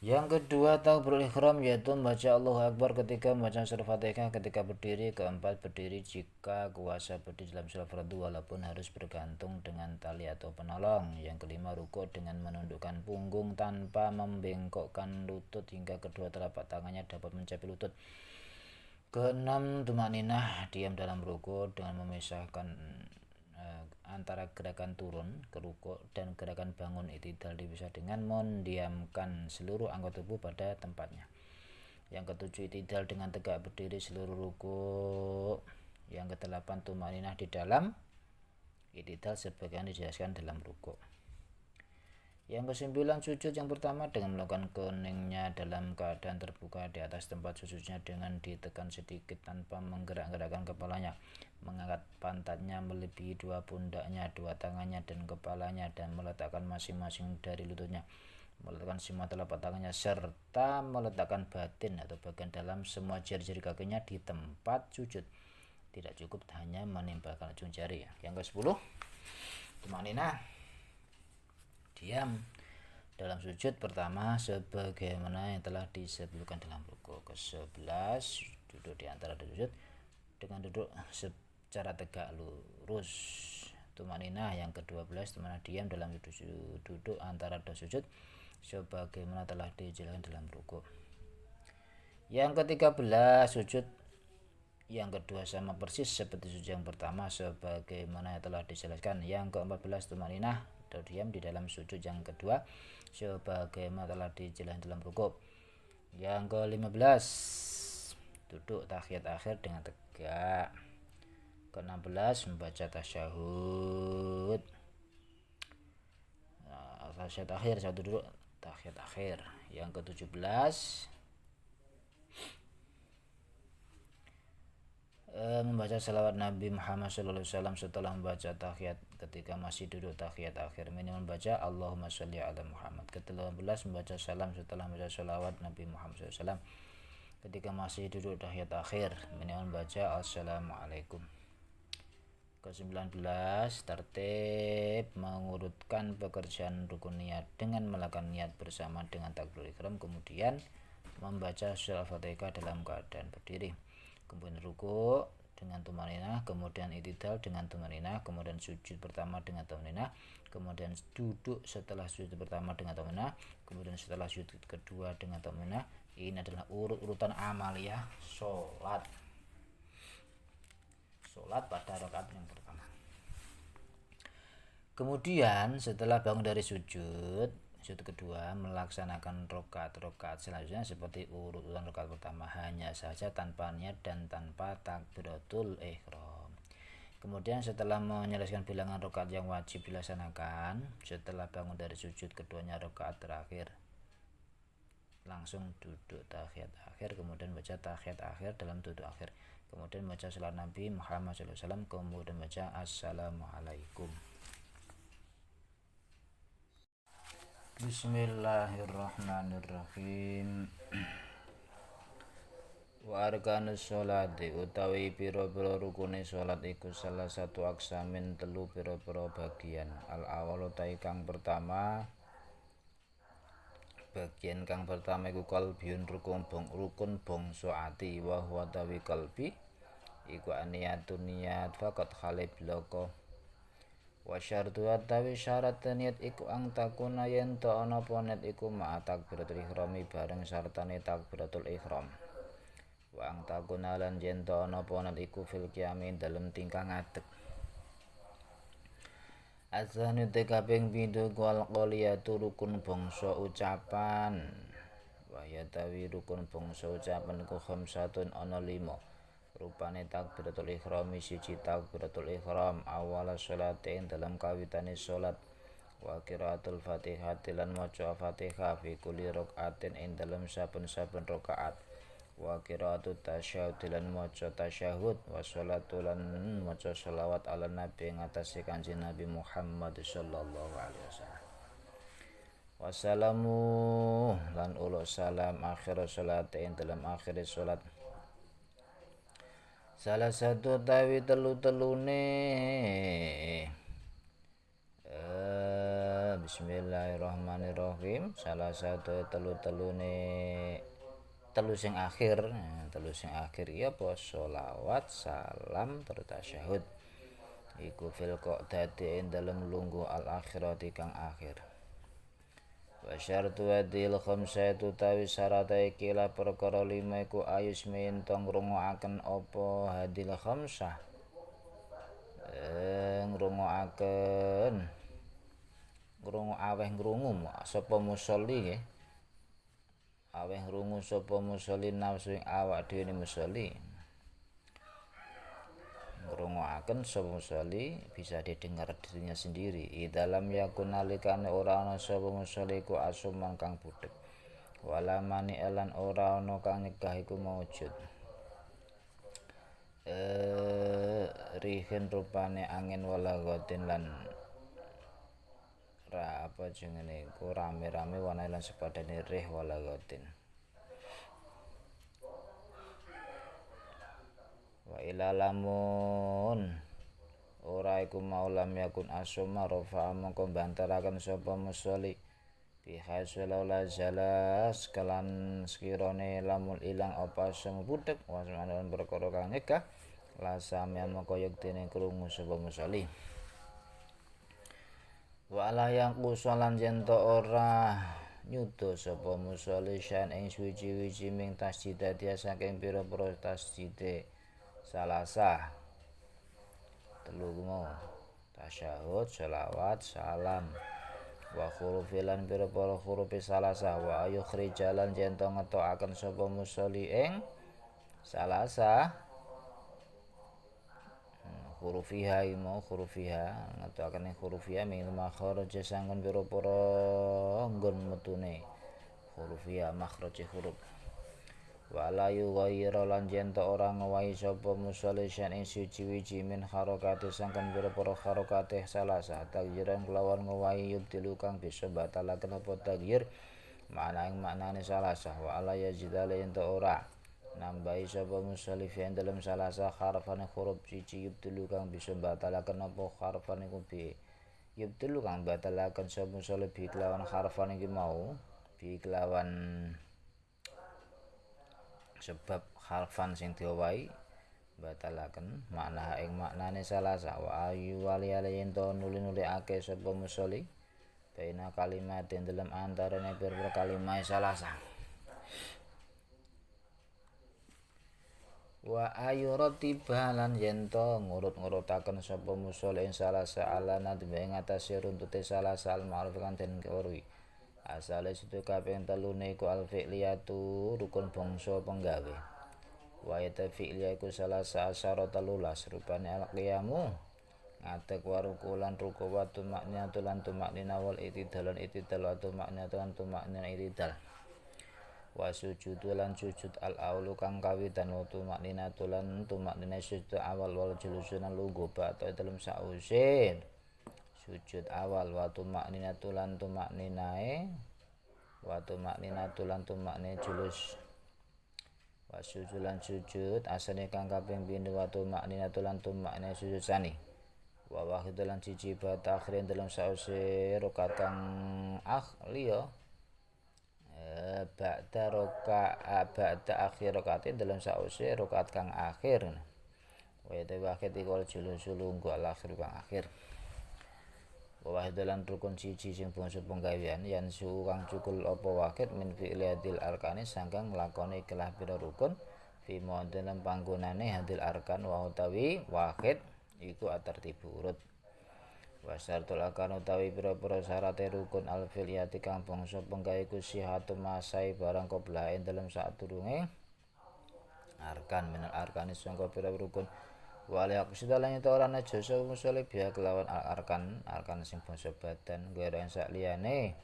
Yang kedua takbirul ihram, yaitu membaca Allahu Akbar ketika membaca surah Fatihah ketika berdiri. Keempat, berdiri jika kuasa berdiri dalam sholat fardu walaupun harus bergantung dengan tali atau penolong. Yang kelima, rukuk dengan menundukkan punggung tanpa membengkokkan lutut hingga kedua telapak tangannya dapat mencapai lutut. Keenam, tumaninah, diam dalam rukuk dengan memisahkan antara gerakan turun ke rukuk dan gerakan bangun i'tidal dipisah dengan mendiamkan seluruh anggota tubuh pada tempatnya. Yang ketujuh, i'tidal dengan tegak berdiri seluruh rukuk. Yang kedelapan, tumaninah di dalam i'tidal sebagaimana dijelaskan dalam rukuk. Yang kesembilan, sujud yang pertama dengan melakukan keningnya dalam keadaan terbuka di atas tempat sujudnya dengan ditekan sedikit tanpa menggerak-gerakkan kepalanya, mengangkat pantatnya melebihi dua pundaknya, dua tangannya dan kepalanya, dan meletakkan masing-masing dari lututnya, meletakkan semua telapak tangannya, serta meletakkan batin atau bagian dalam semua jari-jari kakinya di tempat sujud. Tidak cukup hanya menimpakan ujung jari. Yang ke-10, tumaninah, diam dalam sujud pertama sebagaimana yang telah disebutkan dalam rukuk. Ke-11, duduk di antara dua sujud dengan duduk secara tegak lurus. Tumaninah. Yang ke-12, tumaninah diam dalam duduk antara dua sujud sebagaimana telah dijelaskan dalam rukuk. Yang ke-13, sujud yang kedua sama persis seperti sujud yang pertama sebagaimana yang telah dijelaskan. Yang ke-14, tumaninah atau diam di dalam sujud yang kedua sebagaimana telah dijelaskan dalam rukuk. Yang ke-15, duduk tahiyat akhir dengan tegak. Ke-16, membaca tasyahud. Tasyahud akhir, satu duduk tahiyat akhir. Yang ke-17, membaca salawat Nabi Muhammad SAW setelah membaca tahiyat ketika masih duduk tahiyat akhir, minimal membaca Allahumma sholli ala Muhammad. Ke-18, membaca salam setelah membaca salawat Nabi Muhammad SAW ketika masih duduk tahiyat akhir, minimal membaca assalamualaikum. Ke-19, tertib mengurutkan pekerjaan rukun niat dengan melakukan niat bersama dengan takbirul ihram, kemudian membaca surah Fatihah dalam keadaan berdiri, kemudian rukuk dengan tumaninah, kemudian i'tidal dengan tumaninah, kemudian sujud pertama dengan tumaninah, kemudian duduk setelah sujud pertama dengan tumaninah, kemudian setelah sujud kedua dengan tumaninah. Ini adalah urutan amaliyah sholat pada rakaat yang pertama. Kemudian setelah bangun dari sujud kedua, melaksanakan rakaat selanjutnya seperti urutan rakaat pertama, hanya saja tanpa niat dan tanpa takbiratul ihram. Kemudian setelah menyelesaikan bilangan rakaat yang wajib dilaksanakan, setelah bangun dari sujud keduanya rakaat terakhir, langsung duduk tahiyat akhir, kemudian baca tahiyat akhir dalam duduk akhir, kemudian baca salawat Nabi Muhammad SAW, kemudian baca assalamualaikum. Bismillahirrahmanirrahim. Wa arkanus sholati utawi pira-pira rukune salat iku salah satu aksamin telu pira-pira bagian. Al awal utawi kang pertama, bagian kang pertama iku qalbiyun rukun bangsa ati wa huwa tawi qalbi iku aniyatun niyat faqat khale bloko. Wa syartu atawi syarat niat iku ang takuna yen to ana apa niat iku ma'a takbiratul ihrami bareng sartane takbiratul ihram. Wa ang takuna lan yen to ana apa niat iku fil qiyami dalem tingkah ngadeg. Azanu te kaping pindho qaliyatu rukun bangsa ucapan. Wa ya tawi rukun bangsa ucapan iku khamsatun ana 5. Rupane takbiratul ihram siji takbiratul ihram awal sholati ing dalam kawitane salat wa qiraatul fatihah lan maca fatihah fi kulli rakaatin ing dalam saben-saben rakaat wa qiraatut tasyahud lan maca tasyahud wa sholatu lan maca sholawat ala nabi ing atase Kanjeng Nabi Muhammad sallallahu alaihi wasallam. Wassalamu lan ulo salam akhir salat ing dalam akhir salat. Salah satu tawi telu-telune Bismillahirrahmanirrahim. Salah satu telu-telune telu sing akhir iya apa sholawat salam terus tasyahud iku fil qadati ing dalem lungguh al akhirati kang akhir. Wa syartu hadil khamsatu tawi syarata iki la perkara 5 iku ayus mentong ngrungokaken apa hadil khamsah ngrungokaken ngrungu sapa musolli nggih aweh ngrungu sapa musolli nafsu ing awak dhewe ne musolli ngrungokaken sapa musolli bisa didengar dirinya sendiri I dalam yakun nalikane ora ana sapa musolli iku asuman kang budheg wala mani elan ora ana kang nyegah iku maujud rihin rupane angin wala gotin lan apa jenenge iku rame-rame wana lan sepadane rih wala gotin wa ila lamun ora iku maulam yakun asuma rafa mongko bantaraken sapa musolli bihasula la jalas kelan sekirane lamun ilang apa sembutek wasmanan perkara kang nyegah la samyan mongko yektene krungu sapa musolli wa la yang kusalan jento ora nyuda sapa musolli syan ing suci-wici ming tasjidati saking pira-pira tasjide salasah telu mau tasyahud sholawat salam wa hurufilan pira-pira hurufi salasah wa ayukhri jalan jento ngetokaken sapa musolli ing salasah hurufiha ngetokaken ing hurufiha min makhraj sanggon pira-pira nggon metune hurufiha makhraj huruf wala yughayyiru lan yen ora ngowahi sapa musolli syan ing suci-wici min harakati sangkan pira-pira harakate salasah tagyiran kelawan ngowahi yubdilu kang bisa batalaken apa tagyir maknane salasah wa ala yazidale yen ora nambahi sapa musolli fi dalam salasah harfane huruf siji yubdilu kang bisa batalaken apa harfane iku bi yubdilu kang batalaken sapa musolli bi kelawan harfane iki mau bi kelawan sebab harfan sing diowahi batalaken makna ing maknane salasah wa ayu wali yen to nuli-nulikake sapa musolli baina kalimat dalam antarane pira-pira kalimat salasah wa ayu ratibalan yen to ngurut-ngurutaken sapa musolli ing salasah ala nadbi ing atase runtute salasah al ma'ruf kan den kawruhi asale situ kaping telune iku al fi'liyatu rukun bangsa penggawe wa ya fi'liya iku salah sa'asara 13 rupane al qiyamu ngadeg warukulan ruku wa tumakniyatu lan tumaknina wal itidal wa tumakniyatu lan tumaknina itidal wa sujudu lan sujud al aulu kang kawitan wa tumakninatu lan tumaknina sujud awal wal julusun lungguh ba'da dalam sausin sujud awal wa tumakninatu lan tumakninae wa tumakninatu lan tumakne julus Wasujud lan sujud asane kang kaping pindho wa tumakninatu lan tumaknina sujud sani. Wa wahid lan siji ba'da akhirin dalam sause rakaat kang liya ba'da akhir rakaatin dalam sause rakaat kang akhir. Wa ya wahid iku julusul lungguh al akhir kang akhir. Wa wahid lan rukun siji sing bangsa penggawean yan su kang cukul apa wahid min fi'il hadil arkani sangkang nglakoni kelah pira rukun fi dalam panggonane hadil arkan wa utawi wahid iku atartibu urut. Wa syaratul arkan utawi pira-pira syarate rukun al fi'liyati kang bangsa penggawe ku sihatu masai barang qoblain dalam sadurunge arkan minal arkani sangka pira rukun wali aku sedalane ta ora najasa musale biya kelawan arkan sing bangsa badan gara sak liyane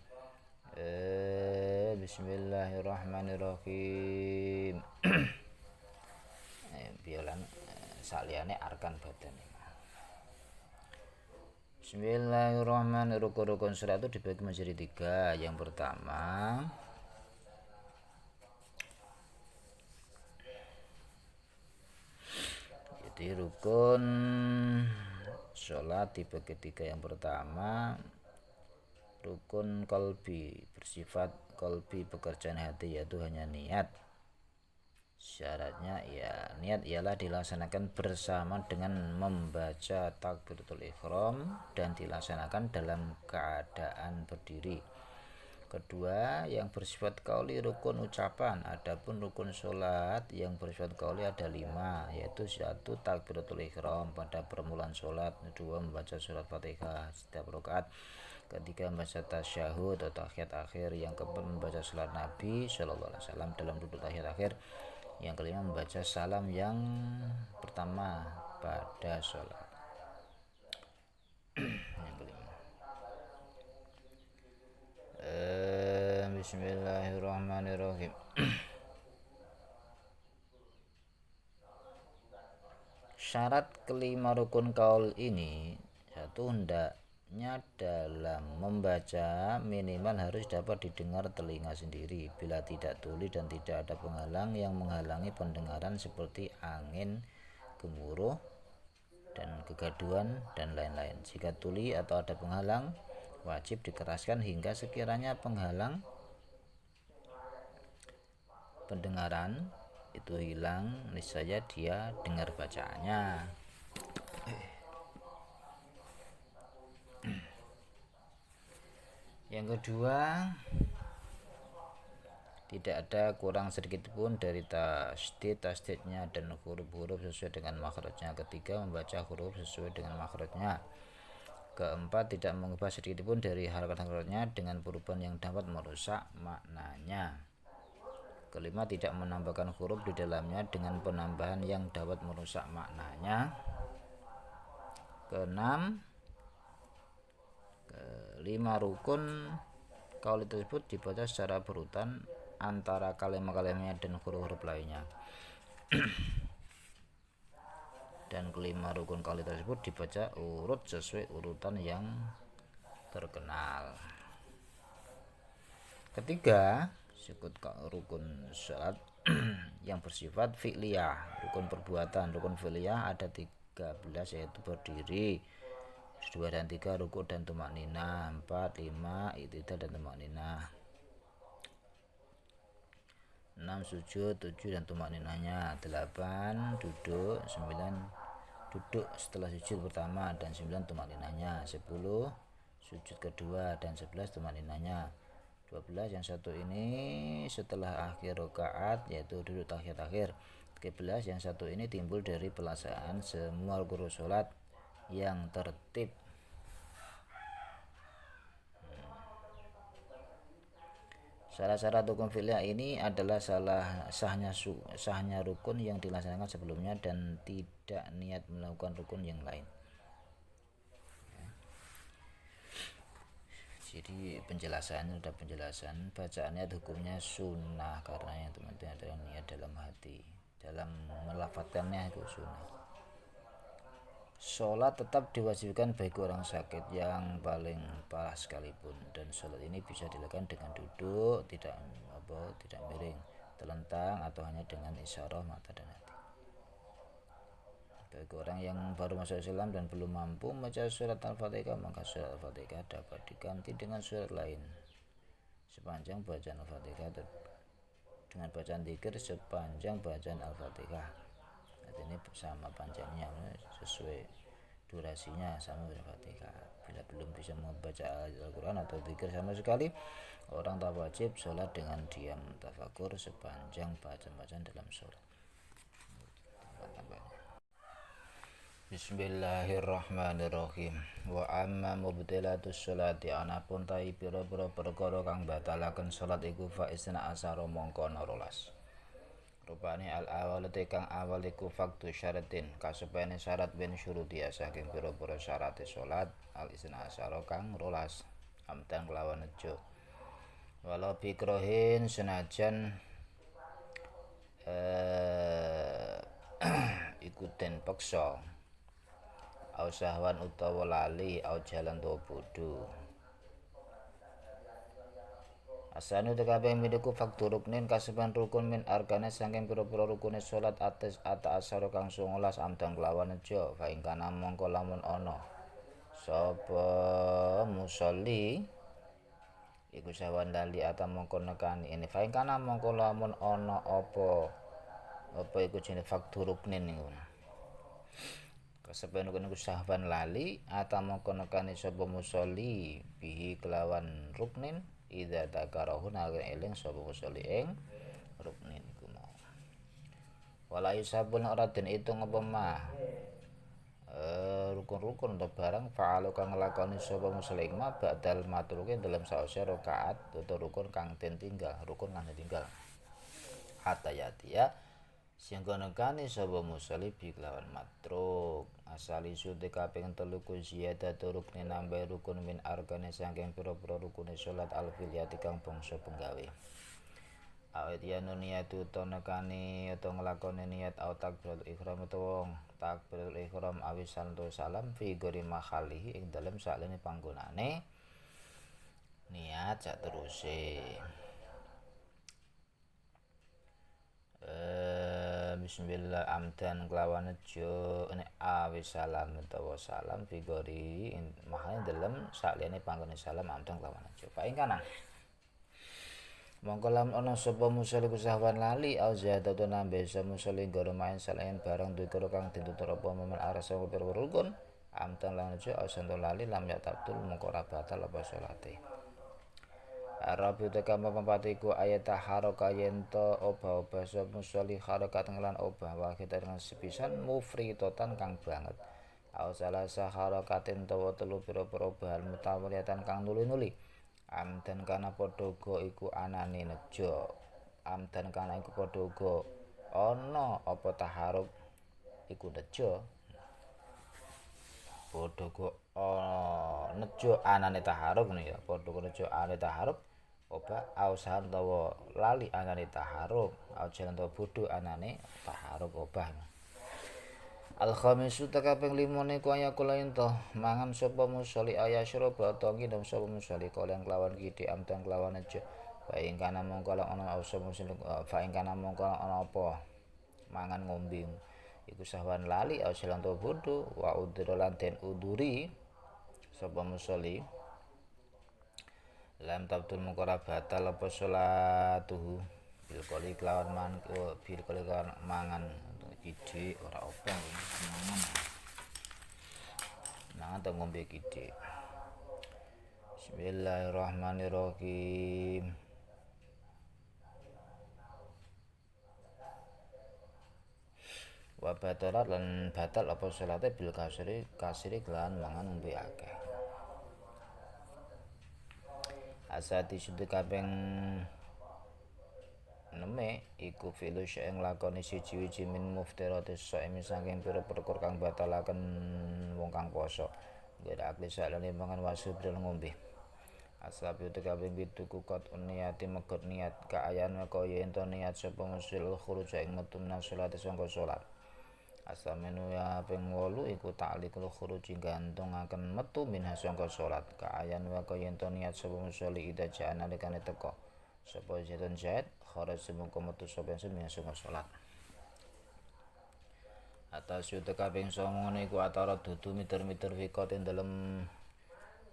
bismillahirrahmanirrahim bialan sak liyane arkan badan. Bismillahirrahmanirrahim. Rukun salat itu dibagi menjadi 3. Yang pertama jadi rukun sholat dibagi 3. Yang pertama rukun qalbi, bersifat qalbi, pekerjaan hati, yaitu hanya niat. Syaratnya ya niat ialah dilaksanakan bersama dengan membaca takbiratul ihram dan dilaksanakan dalam keadaan berdiri. Kedua, yang bersifat qauli rukun ucapan. Adapun rukun sholat yang bersifat qauli ada 5, yaitu 1 takbiratul ihram pada permulaan sholat, 2 membaca surat Fatihah setiap rakaat, ketiga membaca tasyahud atau tahiyat akhir, yang keempat membaca salat Nabi sallallahu alaihi wasallam dalam duduk tahiyat akhir, yang kelima membaca salam yang pertama pada sholat. Yang kelima bismillahirrahmanirrahim. Syarat kelima rukun qaul ini, 1, hendaknya dalam membaca minimal harus dapat didengar telinga sendiri bila tidak tuli dan tidak ada penghalang yang menghalangi pendengaran seperti angin, gemuruh dan kegaduhan dan lain-lain. Jika tuli atau ada penghalang, wajib dikeraskan hingga sekiranya penghalang pendengaran itu hilang, niscaya dia dengar bacaannya. Yang kedua, tidak ada kurang sedikit pun dari tasdidnya dan huruf-huruf sesuai dengan makhrajnya. Ketiga, membaca huruf sesuai dengan makhrajnya. Keempat, tidak mengubah sedikit pun dari harakat-harakatnya dengan perubahan yang dapat merusak maknanya. Kelima, tidak menambahkan huruf di dalamnya dengan penambahan yang dapat merusak maknanya. Keenam, kelima rukun qaul tersebut dibaca secara berurutan antara kalimat-kalimatnya dan huruf-huruf lainnya. Dan kelima rukun qaul tersebut dibaca urut sesuai urutan yang terkenal. Ketiga, rukun salat yang bersifat fi'liyah, rukun perbuatan. Rukun fi'liyah ada 13, yaitu berdiri, 2 dan 3 rukuk dan tumakninah, 4, 5 i'tidal dan tumakninah, 6 sujud, 7 dan tumakninahnya, 8 duduk, 9 duduk setelah sujud pertama dan 9 tumakninahnya, 10 sujud kedua dan 11 tumakninahnya, 12 yang satu ini setelah akhir rakaat yaitu duduk tahiyat akhir, 13 yang satu ini timbul dari pelaksanaan semua rukun salat yang tertib. Syarat-syarat rukun fi'liyah ini adalah sahnya rukun yang dilaksanakan sebelumnya dan tidak niat melakukan rukun yang lain. Jadi penjelasannya sudah penjelasan. Bacaannya hukumnya sunnah karena yang penting adalah niat dalam hati, dalam melafadzkannya itu sunnah. Sholat tetap diwajibkan bagi orang sakit yang paling parah sekalipun, dan sholat ini bisa dilakukan dengan duduk, tidak miring, terlentang atau hanya dengan isyarah mata dan hati. Bagi orang yang baru masuk Islam dan belum mampu membaca surat Al-Fatihah, maka surat Al-Fatihah dapat diganti dengan surat lain sepanjang bacaan Al-Fatihah dengan bacaan dzikir sepanjang bacaan Al-Fatihah. Ini sama panjangnya sesuai durasinya sama Al-Fatihah. Bila belum bisa membaca Al-Quran atau dzikir sama sekali, orang tak wajib sholat dengan diam tafakur sepanjang bacaan dalam sholat. Bismillahirrahmanirrahim. Wa amma mubtilatus sholati anapun ta'i pira-pira perkara kang batalaken salat iku fa isna asara mongko 12. Rupane al awal kang awal iku faktu syaratin kasepene syarat ben syuruti saking pira-pira syarate salat al isna asara kang 12 amtan kelawan nejo. Walau bikrohin senajan ikutin peksa au sahwan utawa lali au jalan tuwa bodho. Asanu tekabeh midiku faktur ruknin kaseban rukun min arkane saking pira-pira rukune salat atas ata asaro kang 19 amdang kelawan nejo fa ing kana mongko lamun ana sapa musolli iku sawan lali ata mongko nekani ini fa ing kana mongko lamun ana apa iku jenenge faktur ruknin niku. Kaseban rukun iku sahwan lali ata mongko nekani sapa musolli bihi kelawan ruknin idza takarahu nalika eling sapa musolli ing ruknin iku mau. Wala yusabun ora den itung apa mah rukun-rukun atau barang fa'alu kang nglakoni sapa musolli ma ba'dal matruke dalam sause rakaat utawa rukun kang den tinggal, rukun kang ditinggal. Hatta ya sehingga nekani sapa musolli bi kelawan matruk asali sute kaping 3 ku ziyadah rukne nambah rukun min arkane saking pira-pira rukune salat al-filiyati kang bangsa penggawe. Awit ya niatu to nekani utawa nglakoni niat au takbiratul ihram utawa takbiratul ihram awisan to salam fi gori makhalihi ing dalem salene panggonane niat sak teruse. Bismillah amdan kelawan nejo nek awis salam utawa salam figori mahane delem sakliyane panggone salam amdan kelawan nejo. Pak ing kanan mongko lamun ana sapa musolli kusahwan lali au ziyadatu nambah sapa musolli goro main salayan barang dikira kang ditutur apa memen arsa rukun amdan lan nejo asanto lali lam ya tabtul mongko ora batal apa salate. Arabi teka mapatiku ayat haraka yento obah-obah sapa musolli harakat ngelan obah wae dengan sepisan mufritotan kang banget. Au salasa harakatin tawa telu pira-pira obahan mutawaliyatan kang nuli-nuli. Amdan kana padha uga iku anane nejo. Amdan kana iku padha uga ana apa taharuk iku nejo. Padha uga nejo anane taharuk nih ya, padha uga nejo anane taharuk oba ausahan tawa lali anane taharuk au jalan tawa bodho anane taharuk obah. Al khamisu takaping 5 niku ayakula ento mangan sapa musolli ayasyra bata ngidam sapa musolli kalian kelawan kidhi amdan kelawan nejo fa ing kana mongko ana sapa musolli fa ing kana mongko ana apa mangan ngombe iku sahwan lali au jalan tawa bodho wa udhira lan den uduri sapa musolli lam tabtul mongko ora batal apa salatuhu bil qoli kelawan mangan kidhi ora apa mangan ta ngombe kidhi. Bismillahirrahmanirrahim. Wa batalat lan batal apa salate bil kasri kelan mangan ngombe akeh. Asati sudu kaping 6 iku filu syeng lakoni siji-wiji min muftiratis shaimi saking pira-pira kang batalaken wong kang poso. Gara akli salane mangan wasu bril ngombe. Asabi uti kaping 7 kukot niati megot niat kaayan kaya ento niat sapa musil khuruj ing metu menan salat sangka salat. Asamenu ya ping 8 iku ta'liqul khuruj gantungaken metu minha sangka salat. Kaayan wa kaya ento niat sapa musolli ida jana lekane teka sapa Zaidun Zaid kharaj mongko metu sapa ingsun min salat atas yuta kaping 9 niku atara dudu miter-miter fikot ing dalem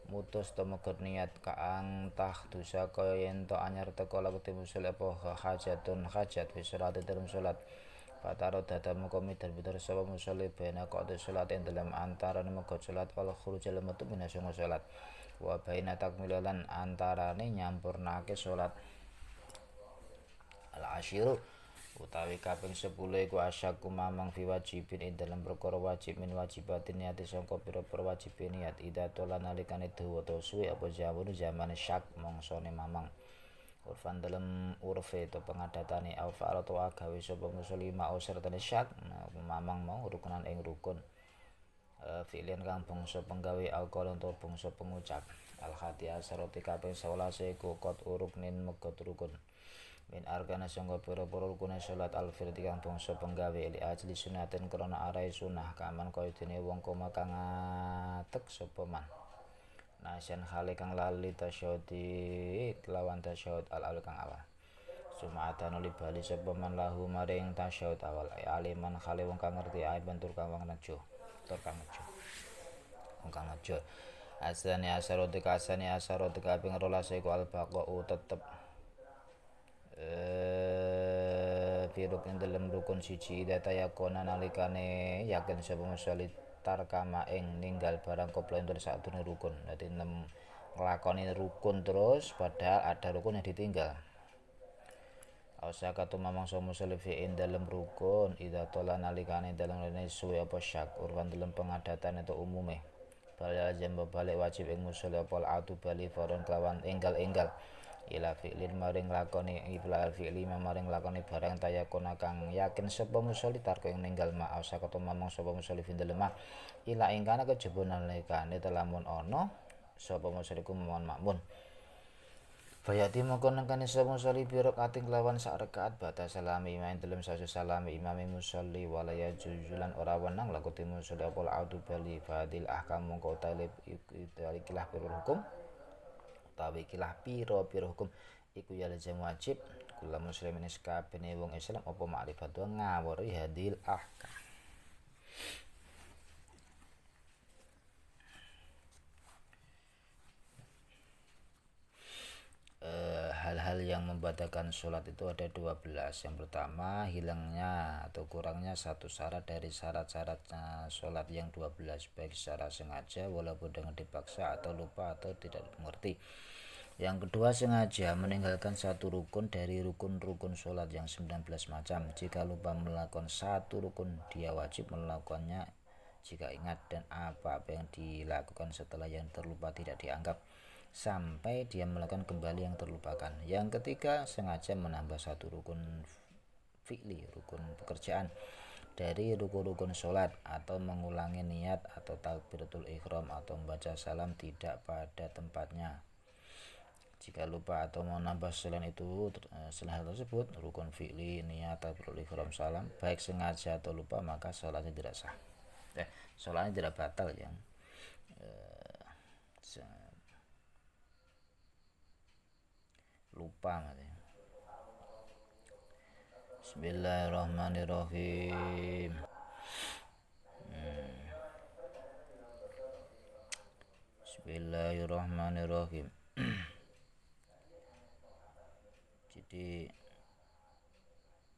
mutus temeget niat kaang tah dosa kaya yen to anyar teka laku timusul apa hajatun hajat fi salat dalam salat Fataro dada muka midar-midar sapa musolli bena qada salat ing dalam antarane mega salat wal khuruj lan metu minasanga salat wa baina takmilan antarane nyampurnake salat al asyiru utawi kaping 10 iku asyaku mamang fi wajibin ing dalam perkara wajib min wajibatin niati sangka pira-pira wajib niat ida tola nalikane dawa to suwe apa zamane syak mongsone mamang urfan dalam urfe to pengadatane au fa'al to agawe sapa muslima au sertane syak mamang mau rukunan ing rukun fi'lin kang bangsa penggawe au qala to bangsa pengucap al hati asarati kaping 11 iku qad uruknin megot rukun min arkana sangga pira-pira rukune salat al-fardhi kang bangsa penggawe li ajli sunatin krana arai sunah kaman kaya dene wong koma kang atek sapa man nasyan khali kang lali tasyahudi kelawan tasyahud al kang awal sumatan li bali sapa man lahu maring tasyahud awal aliman khali wong kang ngerti ae bentur kang wong nejo tur kang nejo wong kang nejo asane asaroti kaping 12 iku al baqau tetep piruk ing dalem rukun siji data yakona nalikane yakin sapa musolli tarkama ing ninggal barang koplo ing sadurunge rukun. Dadi nglakoni rukun terus padahal ada rukun yang ditinggal. Ausaka tu mamang sapa musolli fi ing dalem rukun ida tola nalikane dalem rene suwe apa syak urwan dalem pengadatan atau umume. Balik jam balik wajib ing musolli apa atu bali faron kelawan enggal-enggal. Ila fi'lin maring lakoni ibla fi'li maring lakoni barang tayakona kang yakin sapa musolli tarko ing ninggal ma sakata mamang sapa musolli findel lemah ila ingkana kejaba nalikane telamun ana sapa musolli ku mohon makmun Bayati mongko nengkane sapa musolli bi rakaat lawan sak rakaat bata salami imam dalem satu salami imam musolli walaya jujulan ora wenang laku musolli apol audu bali fadil ahkam mongko talib ikilah hukum utawi kilah pira-pira hukum iku ya lazim wajib kula muslimin sakabehane wong Islam apa makrifat ngawuri hadil ahkam hal-hal yang membatalkan sholat itu ada 12. Yang pertama hilangnya atau kurangnya satu syarat dari syarat-syarat sholat yang 12 baik secara sengaja walaupun dengan dipaksa atau lupa atau tidak mengerti. Yang kedua sengaja meninggalkan satu rukun dari rukun-rukun sholat yang 19 macam. Jika lupa melakukan satu rukun dia wajib melakukannya jika ingat dan apa yang dilakukan setelah yang terlupa tidak dianggap sampai dia melakukan kembali yang terlupakan. Yang ketiga sengaja menambah satu rukun fi'li, rukun pekerjaan dari rukun-rukun sholat atau mengulangi niat atau takbiratul ihram atau membaca salam tidak pada tempatnya. Jika lupa atau mau nambah selain itu selain hal tersebut rukun fi'li niat takbiratul ihram salam baik sengaja atau lupa maka sholatnya tidak sah. Sholatnya tidak batal yang lupa katanya. Bismillahirrahmanirrahim. Bismillahirrahmanirrahim. Jadi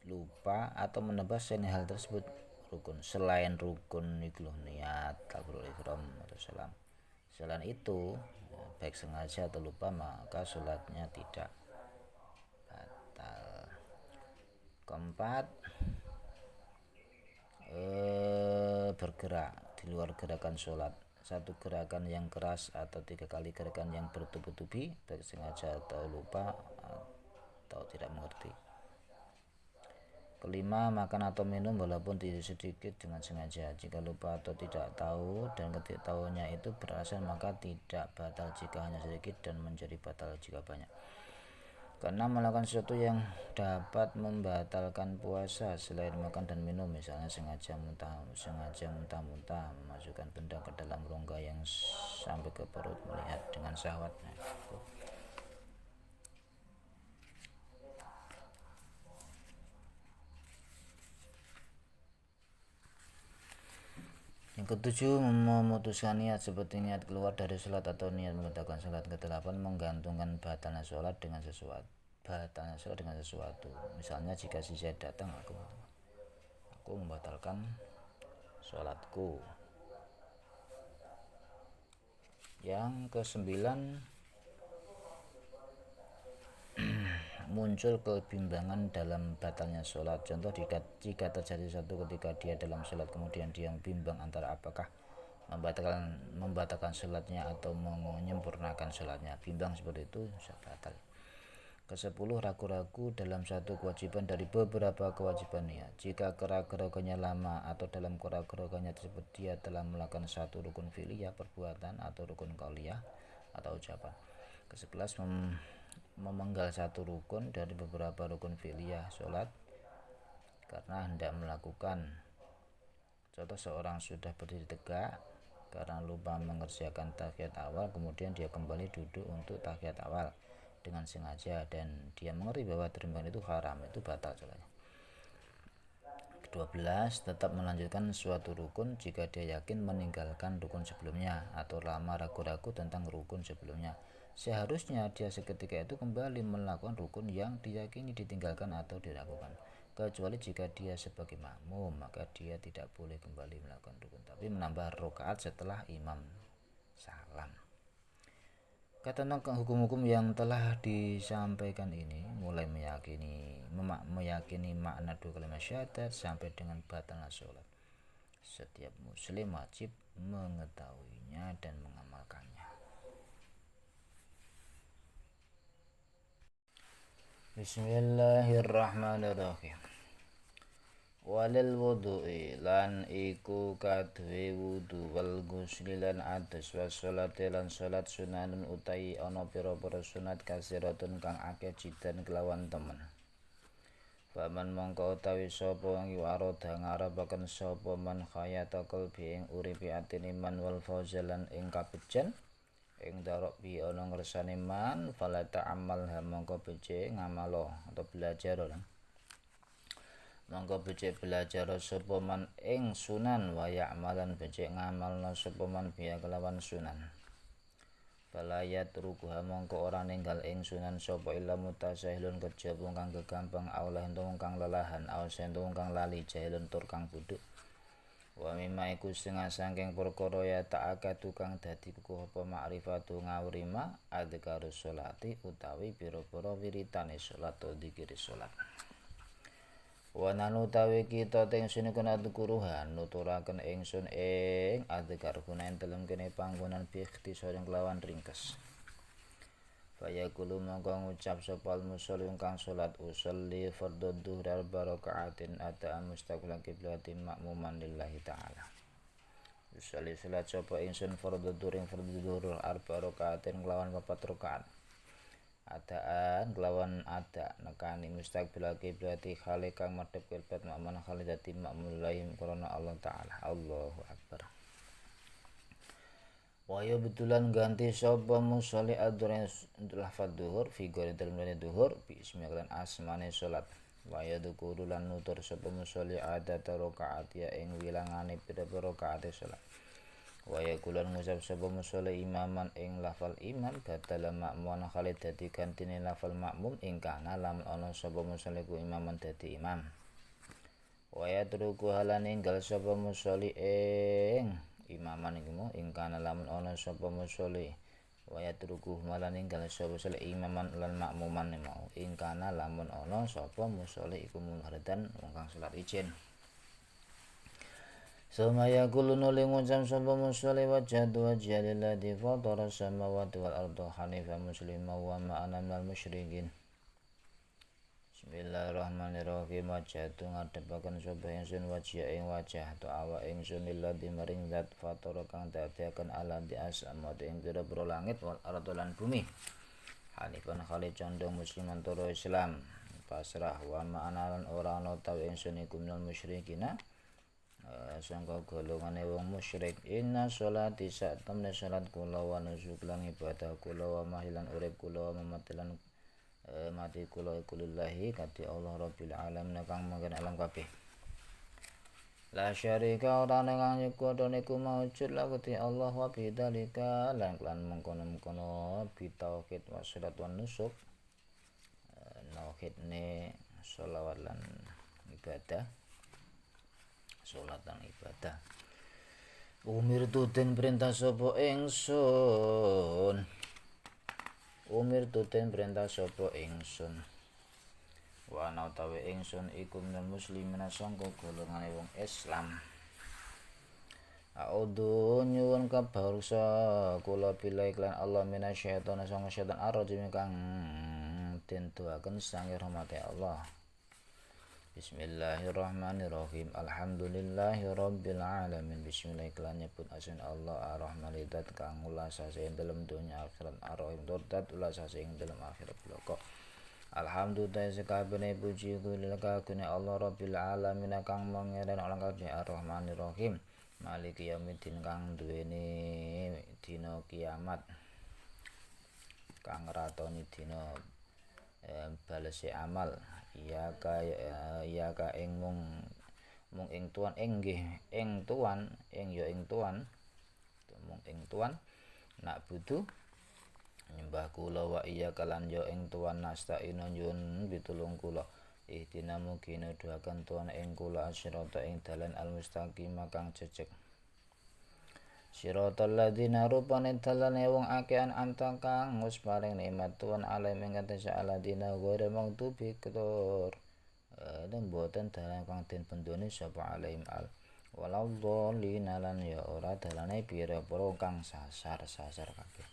lupa atau menebas hal tersebut rukun selain rukun ikhlas niat takbiratul ihram atau salam. Selain itu baik sengaja atau lupa maka sholatnya tidak batal. Keempat bergerak di luar gerakan sholat, satu gerakan yang keras atau 3 kali gerakan yang bertubi-tubi baik sengaja atau lupa atau tidak mengerti. Kelima, makan atau minum walaupun tidak sedikit dengan sengaja. Jika lupa atau tidak tahu dan ketidaktahuannya itu beralasan maka tidak batal jika hanya sedikit dan menjadi batal jika banyak. Karena melakukan sesuatu yang dapat membatalkan puasa selain makan dan minum, misalnya sengaja muntah-muntah, memasukkan benda ke dalam rongga yang sampai ke perut, melihat dengan syahwat. Ketujuh, memutuskan niat seperti niat keluar dari sholat atau niat membatalkan sholat. Kedelapan, menggantungkan batalnya sholat dengan sesuatu. Misalnya jika si Zaid datang, aku membatalkan sholatku. Yang kesembilan, muncul kebimbangan dalam batalnya sholat. Contoh, jika terjadi suatu ketika dia dalam sholat kemudian dia bimbang antara apakah membatalkan sholatnya atau menyempurnakan sholatnya. Bimbang seperti itu batal. Kesepuluh, ragu-ragu dalam satu kewajiban dari beberapa kewajiban niat. Jika keraguannya lama atau dalam keraguannya tersebut dia telah melakukan satu rukun fi'liyah perbuatan atau rukun qauliyah atau ucapan. Kesebelas, memenggal satu rukun dari beberapa rukun fi'liyah sholat karena hendak melakukan. Contoh, seorang sudah berdiri tegak karena lupa mengerjakan tahiyat awal, kemudian dia kembali duduk untuk tahiyat awal dengan sengaja dan dia mengerti bahwa demikian itu haram, itu batal sholatnya. 12, tetap melanjutkan suatu rukun jika dia yakin meninggalkan rukun sebelumnya atau lama ragu-ragu tentang rukun sebelumnya. Seharusnya dia seketika itu kembali melakukan rukun yang diyakini ditinggalkan atau diragukan. Kecuali jika dia sebagai makmum, maka dia tidak boleh kembali melakukan rukun, tapi menambah rakaat setelah imam salam. Tentang hukum-hukum yang telah disampaikan ini, mulai meyakini makna dua kalimat syahadat sampai dengan batalnya sholat, setiap muslim wajib mengetahuinya dan mengamalkannya. Bismillahirrahmanirrahim. Walil wudu'i lan iku kaduwe wudu wal ghusli lan adus wa sholati lan sholat sunanun utai ana pira-pira sunat kasiratun kang akeh jidan kelawan temen. Faman mongko utawi sapa wong arada ngarepaken sapa man khayata qalbi ing uripe atine man wal fauzalan ing kabejan ing darok bi ana ngersane man fala ta'amal mongko becik ngamalo atau belajar lan monggo becik belajar sapa man ing sunan wa ya'malan becik ngamalna sapa man biya kelawan sunan. Balayat rukuha mongko ora ninggal ing sunan sapa illa mutasahilun kejaba kang gegampang aulah entung kang lelahan aw sentung kang lali jahilun tur kang buduk. Wa mimma iku setengah saking perkara ya ta'aka tukang dadi kukuh apa makrifatu ngawrima adzkarus sholati utawi pira-pira wiritane salat atau dzikir salat. Wa nanu tawi kita teng sune kana kuruhan nuturaken ingsun ing adzkar gunaen dalem kene panggonan bi ikhtisaring kelawan ringkes. Faya kulo mongko ngucap sapa musholli kang salat usolli fardhu dhuhur barakaatin ata mustaqbil qiblatin makmuman lillahi taala. Usolli salat sapa ingsun fardhu dhuhur barakaatin kelawan 4 rakaat. Adaan kelawan ada nekani mustaqbil qiblati khali kang madhep kiblat makmana khali dadi makmum laim karena Allah taala. Allahu akbar. Wa ya betulan ganti sapa musholli adzhar lafaz dhuhur fi gori dalem dhuhur bi ismi lan asmane salat. Wa ya dzukuru lan nutur sapa musholli adat rakaat ya ing wilangane pira-pira rakaate salat. Waya kulan ngucap sapa musholli imaman ing lafal imam badal makmum khalid dadi gantine lafal makmum ing kana lamun ana sapa musholli ku imaman dadi imam. Waya truku halan ninggal sapa musholli ing imaman iku ing kana lamun ana sapa musholli. Waya truku malan ninggal sapa musholli imaman lan makmuman mau ing kana lamun ana sapa musholli iku munfaridan wong kang salat ijin. Samaya kulunu lingucap sapa musholli wajhatu wajhiya lilladzi fatara samawati wal arda hanifan musliman wa ma ana minal musyrikin. Bismillahirrahmanirrahim. Wajhatu ngadepaken sapa ingsun wajhiya ing wajah to awak ingsun lilladzi maring zat fatara kang dadiaken aladzi asamati ing pira-pira langit wal arda lan bumi. Hanifan khalid condong musliman turu Islam pasrah wa ma ana lan ora ana tawi ingsun iku minal musyrikina sangka golongane wong musyrik. Inna sholati sak temne salat kula wa nusuk lan ibadah kula wa mahilan urip kula wa mamatilan mati kula iku lillahi kati Allah rabbil alamin kang manggen alam kabeh. La syarika ora kang nyekuwata niku maujud la Gusti Allah wa bidzalika lan klan mengkono-mengkono bitauhid wa salat wan nusuk. Nauhidne sholawat lan ibadah. Salat lan ibadah. Umirtu den perintah sapa ingsun. Umirtu den perintah sapa ingsun. Wa ana utawi ingsun iku minal muslimin sangka golongane wong Islam. A'udzu nyuwun kabarsa kula bilai lan Allah minasyaitonir sangka setan arrajim kang den doaken sange rahmate Allah. Bismillahirrahmanirrahim. Alhamdulillahirabbil alamin. Bismillah iklan nyebut asma Allah Ar-Rahman Zat kang ulasase ing dalem donya akhirat Ar-Rahim Zat ulasase ing dalem akhirat bloko. Alhamdulillah sekabehane puji kulil kagune Allah Rabbil alamin kang mangeren orang kabeh Ar-Rahmanirrahim. Maliki yaumiddin kang duweni dina kiamat. Kang ratoni dina balese amal. Iya ka ing mung ing tuan inggih ing tuan ing ya ing tuan mung ing tuan nak butuh nyembah kula wa iya kalan ya ing tuan nasta'ina nyuwun pitulung kula ihtina mugi nuduhaken tuan ing kula asyirata ing dalan al-mustaqim kang jejeg. Siratal ladzina rupane dalane wong akehan anta kang wis paring nikmat tuan alaihim ing atase alladzina ghairu maghdubi ketor dan boten dalan kang den pendone sapa alaihim al walau dhalina lan ya ora dalane pira-pira kang sasar kabeh.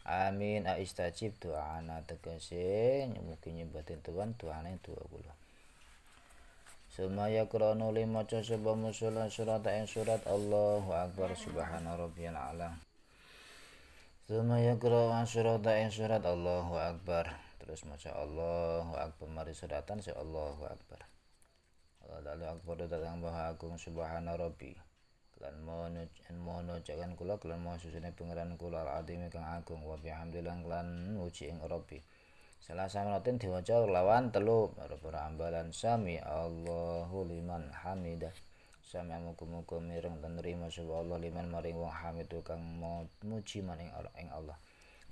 Amin istajib doana tegese mugi nyembatin tuan doane doa kula. Sumaya krono maca sapa musala surat ing surat Allahu Akbar subhana rabbiyal a'la. Sumaya krono surat ing surat Allahu Akbar. Terus maca Allahu Akbar mari suratan se Allahu Akbar. Allahu Akbar datang Maha Agung subhana rabbi. Lan mono jagan kula lan moho susune pangeran kula al-azim kang agung wa bihamdillah lan muji ing rabbi. Salah samaratin diwaca lawan telu para ambalan sami Allahu liman hamidah. Sami muga-muga mireng lan nrimo sapa Allah liman maring wong hamid kang muji maring Allah.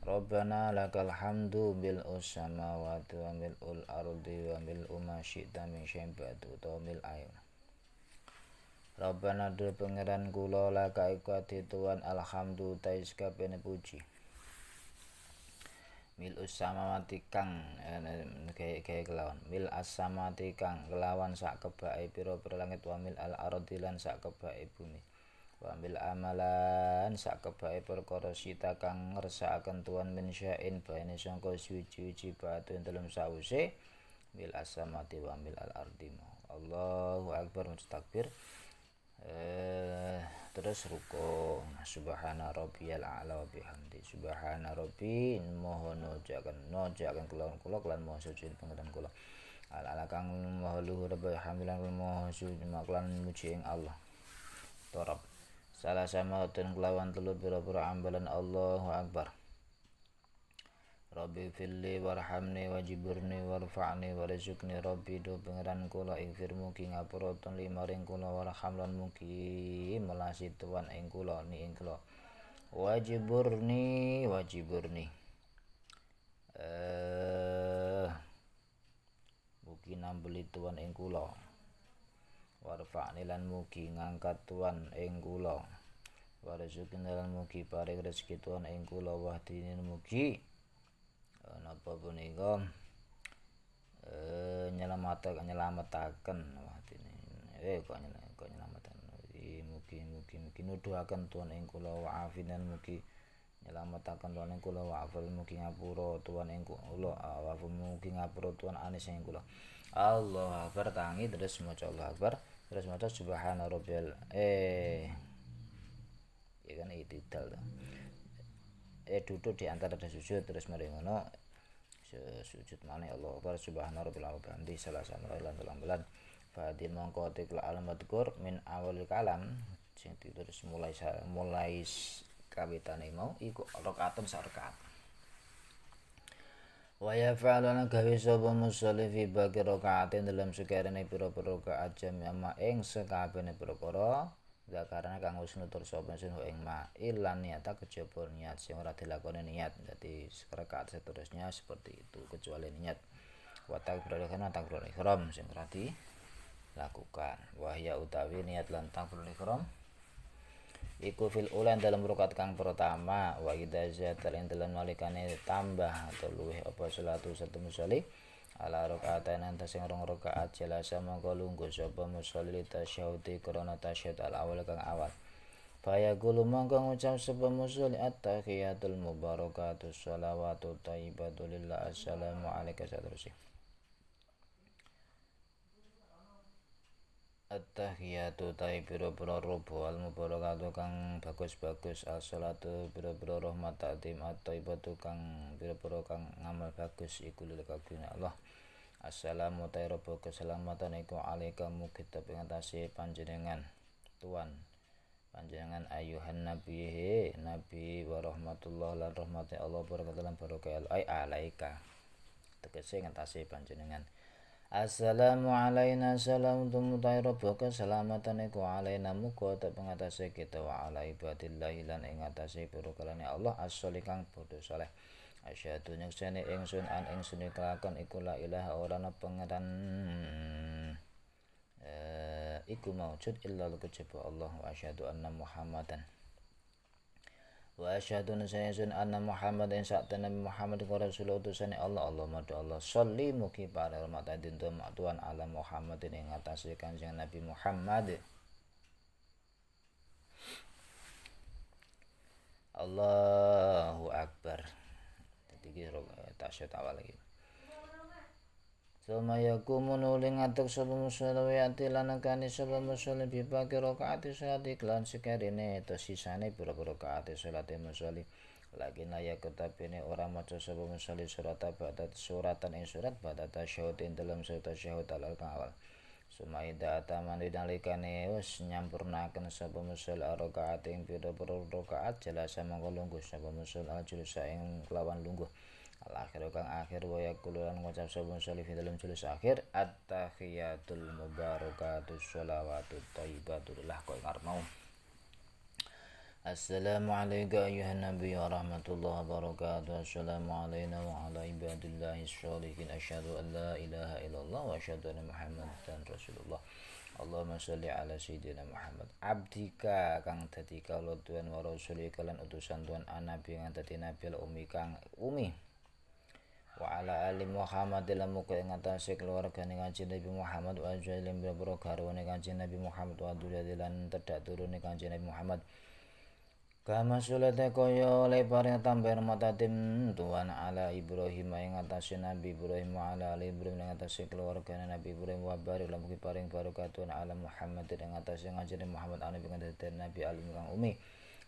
Rabbana lakal hamdu bil samawati wa mil'ul ardi wa mil'u ma syi'ta min syai'in ba'du wa mil ayun. Rabbana du pangeran kula laka iku tuan alhamdu tais kabehane puji. Mil samawati kang kaya kelawan mil as-samawati kang kelawan sak kebake pira-pira langit wa mil al-ardi lan sak kebake bumi. Wa mil amalan sak kebake perkara sita kang ngersakaken tuan min syai'in baene sangka suci-suci batu dalem sause mil as-samawati wa mil al-ardi. Allahu akbar mustakbir. Terus ruko subhana rabbiyal a'la wa bihamdi subhana rabbi moho nojaken kula lan moho suci pangeran kula ala kang moho luhur alhamdulillah moho suci maklan muji ing Allah torab salah sama ten kelawan telu pira-pira ambalan Allahu akbar. Rabbi filli warhamni wajiburni warfa'ni warzuqni Rabbi do pangeran kula ighfir mugi ngapura ton limaring kula warham lan mugi melasi tuan ing kula ni ing kula wajiburni mugi nambeli tuan ing kula warfa'ni lan mugi ngangkat tuan ing kula warzuqni lan mugi paring rezeki tuan ing kula wahdini mugi napa punika nyelametaken kok nyelametaken mugi nuduhaken tuan ing kula wa afinan mugi nyelametaken tuan ing kula wa afal mugi ngapura tuan ing kula wa mugi ngapura tuan anis ing kula. Allah akbar tangi terus maca Allah akbar terus maca subhana rabbiyal ya kan itidal duduk di antara sujud terus mari ngono sujud maneh Allah akbar subhana rabbil alamin salah lan bulan fadil mongko tikla al-madkur min awalil kalam sing terus mulai kawitane mau iku rakaatun sak rakaat Wa yaf'aluna gawe sapa musolli fi baqi rakaatin dalam sekarene pira-pira rakaat jami'a ing sekabehane perkara zakarana kang wis nutur sapa sun ing ma ilan niata kejaba niat sing ora dilakoni niat. Dadi rakaat seterusnya seperti itu kecuali niat. Wa takbiratul ihram sing ora dilakukan. Wahya utawi niat lan takbiratul ihram iku fil ulan dalam rakaat kang pertama wa idza zata ing dalam nalikane tambah atau luwih apa salatu satu musolli ala rakaatain anta sing rong rakaat jalasa mongko lungguh sapa musolli tasyahudi krana tasyahud al awal kang awal Faya gulu mongko ngucap sapa musolli at-tahiyatul mubarakatus shalawatu thayyibatu lillah assalamu alayka satrusih At-tahiyatu ta'i pira-pira rubu al-mubarakatu kang bagus-bagus as-salatu pira-pira rahmat ta'zim at-thayyibatu kang pira-pira kang ngamal bagus iku lil kagungane Allah. Assalamu ta'i rubu keselamatan iku alaika mugi ing atase panjenengan tuan panjenengan ayuhan nabi nabi wa rahmatullah lan rahmati Allah barakatuh lan barokah ai alaika tegese ing atase panjenengan. Assalamu alaina salam tumutai robo keselamatan iku alaina muga tetep ngatasi kita wa ala ibadillahi lan ing ngatasi pira-pirane Allah as-sholih kang bodho saleh. Asyhadu nyakseni ingsun an ingsun kelakon iku la ilaha ora ana pangeran iku maujud illa kejaba Allah wa asyhadu anna Muhammadan wa asyhadu anna Muhammad ing sak Nabi Muhammad iku rasul utusane Allah Allahumma Allah sholli mugi para rahmat dintu tuan ala Muhammadin ing atase Kanjeng Nabi Muhammad Allahu akbar. Dadi iki tasyahud awal lagi. Sumaya kumun ing atuk sapa musholli ati lan kane sapa musholli bibagi rakaat salat iklan sekarene to sisane pira-pira rakaat salat musholli lagi naya ketabene ora maca sapa musholli surat badat suratan ing surat badat tasyahud ing dalam surat tasyahud al awal sumaida ataman nalikane wis nyampurnaken sapa musholli rakaat ing pira-pira rakaat jelas mangko lungguh sapa musholli ajrus ing kelawan lungguh al-akhir kang akhir wa yaqululan ngucap sapa musholli fi dalam julus akhir at-tahiyatul mubarakatus shalawatut thayyibatu lah kok ngarep mau Assalamu alayka ayyuhan nabiy wa rahmatullahi wa barakatuh assalamu alayna wa ala ibadillahi sholihin asyhadu an la ilaha illallah wa asyhadu anna muhammadan rasulullah Allahumma sholli ala sayyidina Muhammad abdika kang dadi kawula Tuhan wa rasulika lan utusan Tuhan anabi kang dadi nabi umi kang umi wa ala ali Muhammad lan muga ing atase keluargane Kanjeng Nabi Muhammad wa ajril biro garwane Kanjeng Nabi Muhammad wa dzurriyyati lan tedhak turune Kanjeng Nabi Muhammad kama sulate kaya oleh paring tambah rahmatatim Tuhan ala Ibrahim ing atase Nabi Ibrahim wa ala ali Ibrahim ing atase keluargane Nabi Ibrahim wa barik lan mugi paring barokah Tuhan ala Muhammad ing atase Kanjeng Muhammad anabi kang dadi Nabi alim kang umi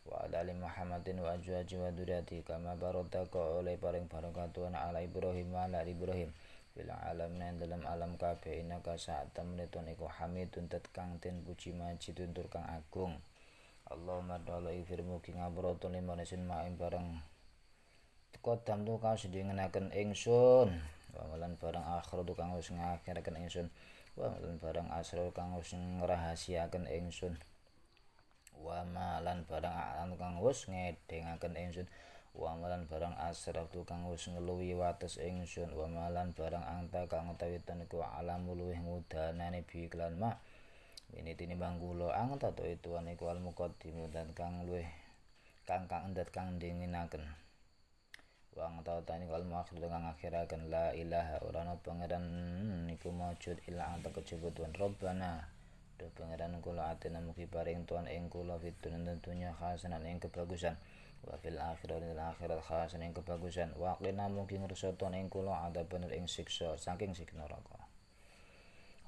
wa ala ali Muhammadin wa azwaji wa dzurriyyati kama baroka oleh paring barokah Tuhan ala Ibrahim wa ala Ibrahim fil alamin dalam alam kabeh inaka saat temnetun iku hamidun tet kang den puji maji tuntur kang agung Allahumma dhala ifir mugi ngapura limanesin maing bareng kodam tu kang sedingenaken ingsun wa lan barang akhir tu kang wis ngakhiraken ingsun wa lan barang asrul kang wis ngrahasiaken ingsun wa malan barang alam kang wis ngedengaken ingsun wa malan barang asraf tu kang wis ngeluwi wates ingsun wa malan barang angta kang utawi ten iku alam luwih mudanane bi iklan ma ini tinimbang kula angta to ituan iku al muqaddim dan kang luwih kang endat kang dinginaken wang tau tani kal maksud kang akhiraken la ilaha ora ana pangeran niku maujud illa anta kejaba Tuhan Rabbana do pangeran kula atina mugi paring Tuhan ing kula fitun tentunya hasanah ing kebagusan wa fil akhirat hasanah ing kebagusan wa qina mugi ngersa Tuhan ing kula ada bener ing siksa saking siksa neraka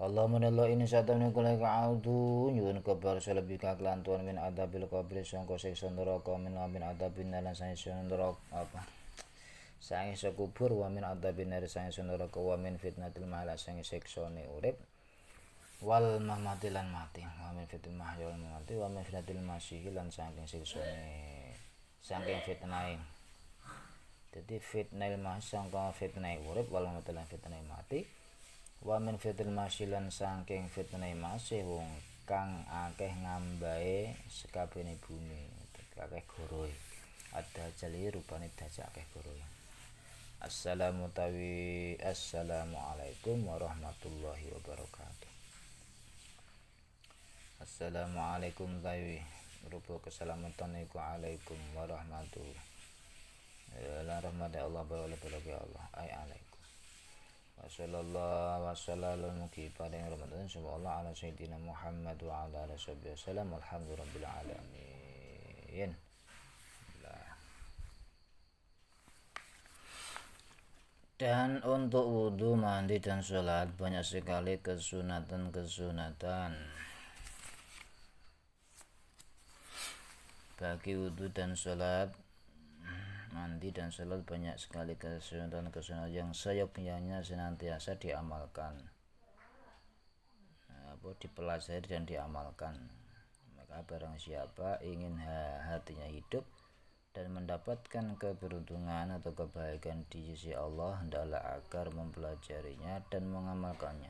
Allahumma Allah ini satamni kula ka'audu nyuwun kabar selebih kaklantuan min adabil qabri sangka siksa neraka min adabin lan siksa neraka apa siksa kubur wa min adabin nar siksa neraka wa min fitnatil mahya siksa urip wal mamati lan mati wa min fitnatil mahya wal mamati wa min fitnatil masih lan saking siksa saking fitnahe Jadi fitnail mahsi sangka fitnai urip wal matalan fitnai mati. Wa min fitnil mahsi lan saking fitnai mahsi wong kang akeh ngambae sekabehane bumi, akeh gorohe. Ada jali rupane dajak akeh gorohe. Assalamualaikum warahmatullahi wabarakatuh. Assalamualaikum tawi rupa keselamatan iku alaikum warahmatullahi la rahmat Allah barakatuh ya Allah ay alaikum wa sallallahu wa sallallahu mugi paring rahmatan insyaallah ala sayyidina Muhammad wa ala alihi wasallam alhamdulillahirabbil alamin. Dan untuk wudhu, mandi dan sholat banyak sekali kesunatan. Bagi wudhu dan sholat, mandi dan sholat banyak sekali kesunatan yang seyogyanya senantiasa diamalkan, dipelajari dan diamalkan. Maka barang siapa ingin hatinya hidup dan mendapatkan keberuntungan atau kebaikan di sisi Allah, hendaklah agar mempelajarinya dan mengamalkannya.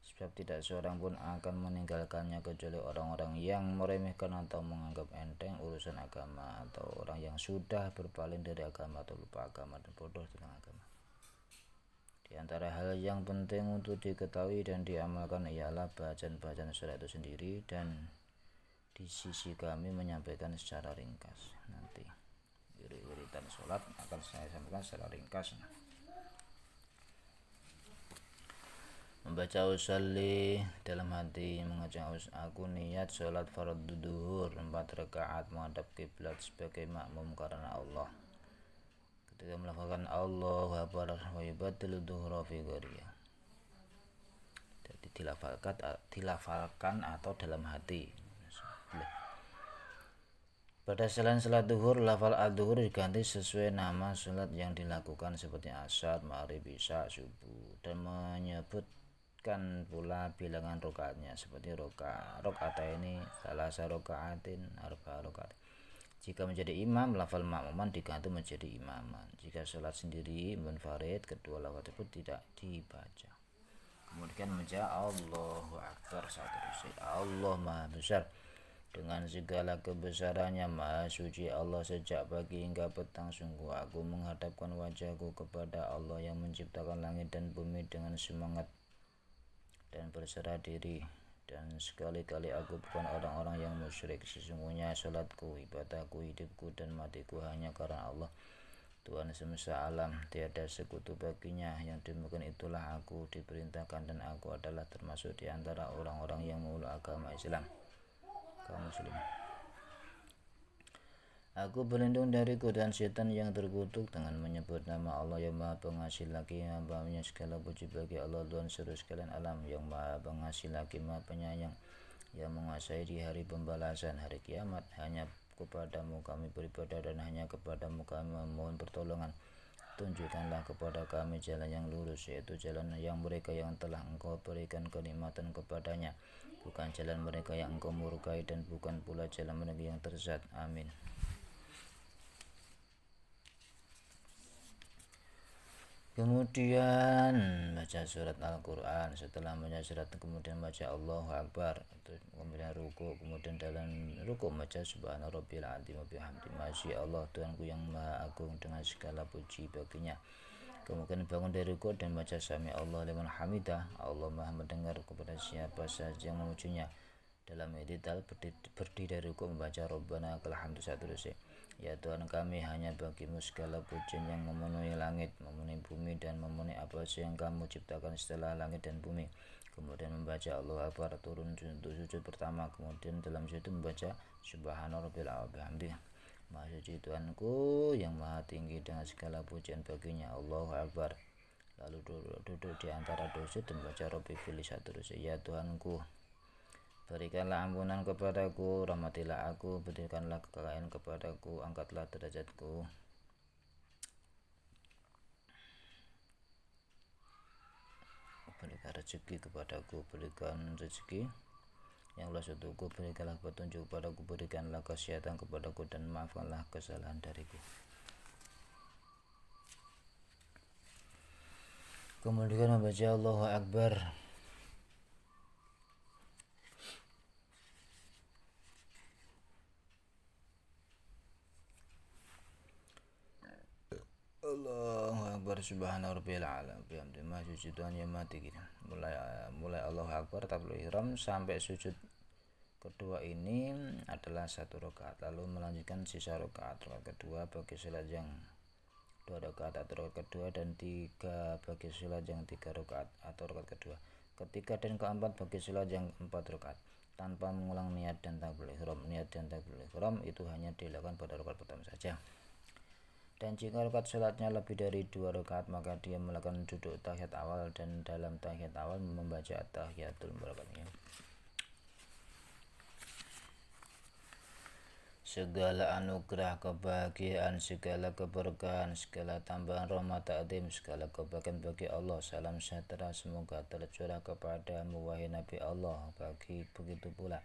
Sebab tidak seorang pun akan meninggalkannya kecuali orang-orang yang meremehkan atau menganggap enteng urusan agama, atau orang yang sudah berpaling dari agama atau lupa agama dan bodoh tentang agama. Di antara hal yang penting untuk diketahui dan diamalkan ialah bacaan sholat itu sendiri, dan di sisi kami menyampaikan secara ringkas. Nanti wiridan sholat akan saya sampaikan secara ringkas. Membaca usolli dalam hati, mengajak aku niat sholat fardu duhur 4 rakaat menghadap kiblat sebagai makmum karena Allah. Ketika melafalkan Allahu Akbar wa yubaddilu duhura fi ghairiya. Jadi dilafalkan atau dalam hati. Pada selain salat duhur, lafal al-duhur diganti sesuai nama salat yang dilakukan seperti asyar, maghrib, isya, subuh, dan menyebutkan pula bilangan rakaatnya seperti rakaataini, salasa rakaatin, arba rakaat. Jika menjadi imam, lafal makmuman diganti menjadi imaman. Jika salat sendiri munfarid, kedua lafal tersebut tidak dibaca. Kemudian membaca Allahu Akbar saat itu. Allah Maha Besar. Dengan segala kebesarannya, Maha Suci Allah sejak pagi hingga petang. Sungguh aku menghadapkan wajahku kepada Allah yang menciptakan langit dan bumi dengan semangat dan berserah diri. Dan sekali-kali aku bukan orang-orang yang musyrik. Sesungguhnya salatku, ibadahku, hidupku dan matiku hanya karena Allah, Tuhan semesta alam, tiada sekutu baginya. Yang demikian itulah aku diperintahkan, dan aku adalah termasuk di antara orang-orang yang memeluk agama Islam. Kaum muslim, aku berlindung dari godaan setan yang terkutuk dengan menyebut nama Allah yang Maha Pengasih lagi, Maha segala puji bagi Allah Tuhan seluruh sekalian alam, yang Maha Pengasih lagi, Maha Penyayang, yang menguasai di hari pembalasan, hari kiamat. Hanya kepadamu kami beribadah dan hanya kepadamu kami memohon pertolongan. Tunjukkanlah kepada kami jalan yang lurus, yaitu jalan yang mereka yang telah Engkau berikan kenikmatan kepadanya, bukan jalan mereka yang Engkau murkai, dan bukan pula jalan mereka yang tersesat. Amin. Kemudian baca surat Al-Quran. Setelah baca surat, kemudian baca Allahu Akbar, kemudian ruku, kemudian dalam ruku baca Subhana Rabbil Azim wa bihamdi, Masya Allah Tuhanku yang Maha Agung, dengan segala puji baginya. Kemudian bangun dari ruku dan baca Sami Allah liman hamidah, Allah Maha mendengar kepada siapa saja yang memujinya. Dalam i'tidal berdiri dari ruku membaca Rabbana lakal hamdu satu dosa. Ya Tuhan kami, hanya bagimu segala pujian yang memenuhi langit, memenuhi bumi, dan memenuhi apa saja yang kamu ciptakan setelah langit dan bumi. Kemudian membaca Allahu Akbar, turun untuk sujud pertama. Kemudian dalam sujud membaca Subhana Rabbil Azim, Maha Suci Tuhanku yang Maha Tinggi, dengan segala pujian baginya. Allahu Akbar. Lalu duduk di antara dua sujud membaca Rabbi pilih satu dosa. Ya Tuhanku, berikanlah ampunan kepadaku, rahmatilah aku, berikanlah kekayaan kepadaku, angkatlah derajatku. Berikan rezeki kepadaku, berikan rezeki yang luas untukku, berikanlah petunjuk kepadaku, berikanlah kesehatan kepadaku, dan maafkanlah kesalahan dariku. Kemudian membaca Allahu Akbar. Allahu Akbar subhana rabbiyal a'la bihamdi ma sujudan ya mati gitu. Mulai Allahu Akbar takbiratul ihram sampai sujud kedua ini adalah 1 rakaat, lalu melanjutkan sisa rakaat kedua bagi salat yang 2 rakaat atau rakaat kedua, dan 3 bagi salat yang 3 rakaat atau rakaat kedua, ketiga dan keempat bagi salat yang 4 rakaat tanpa mengulang niat dan takbiratul ihram. Niat dan takbiratul ihram itu hanya dilakukan pada rakaat pertama saja. Dan jika rakaat salatnya lebih dari 2 rakaat, maka dia melakukan duduk tahiyat awal dan dalam tahiyat awal membaca at-tahiyatul mubarakatuh. Segala anugerah, kebahagiaan, segala keberkahan, segala tambahan rahmat ta'zim, segala kebaikan bagi Allah, salam sejahtera semoga tercurah kepadamu wahai Nabi Allah. Begitu pula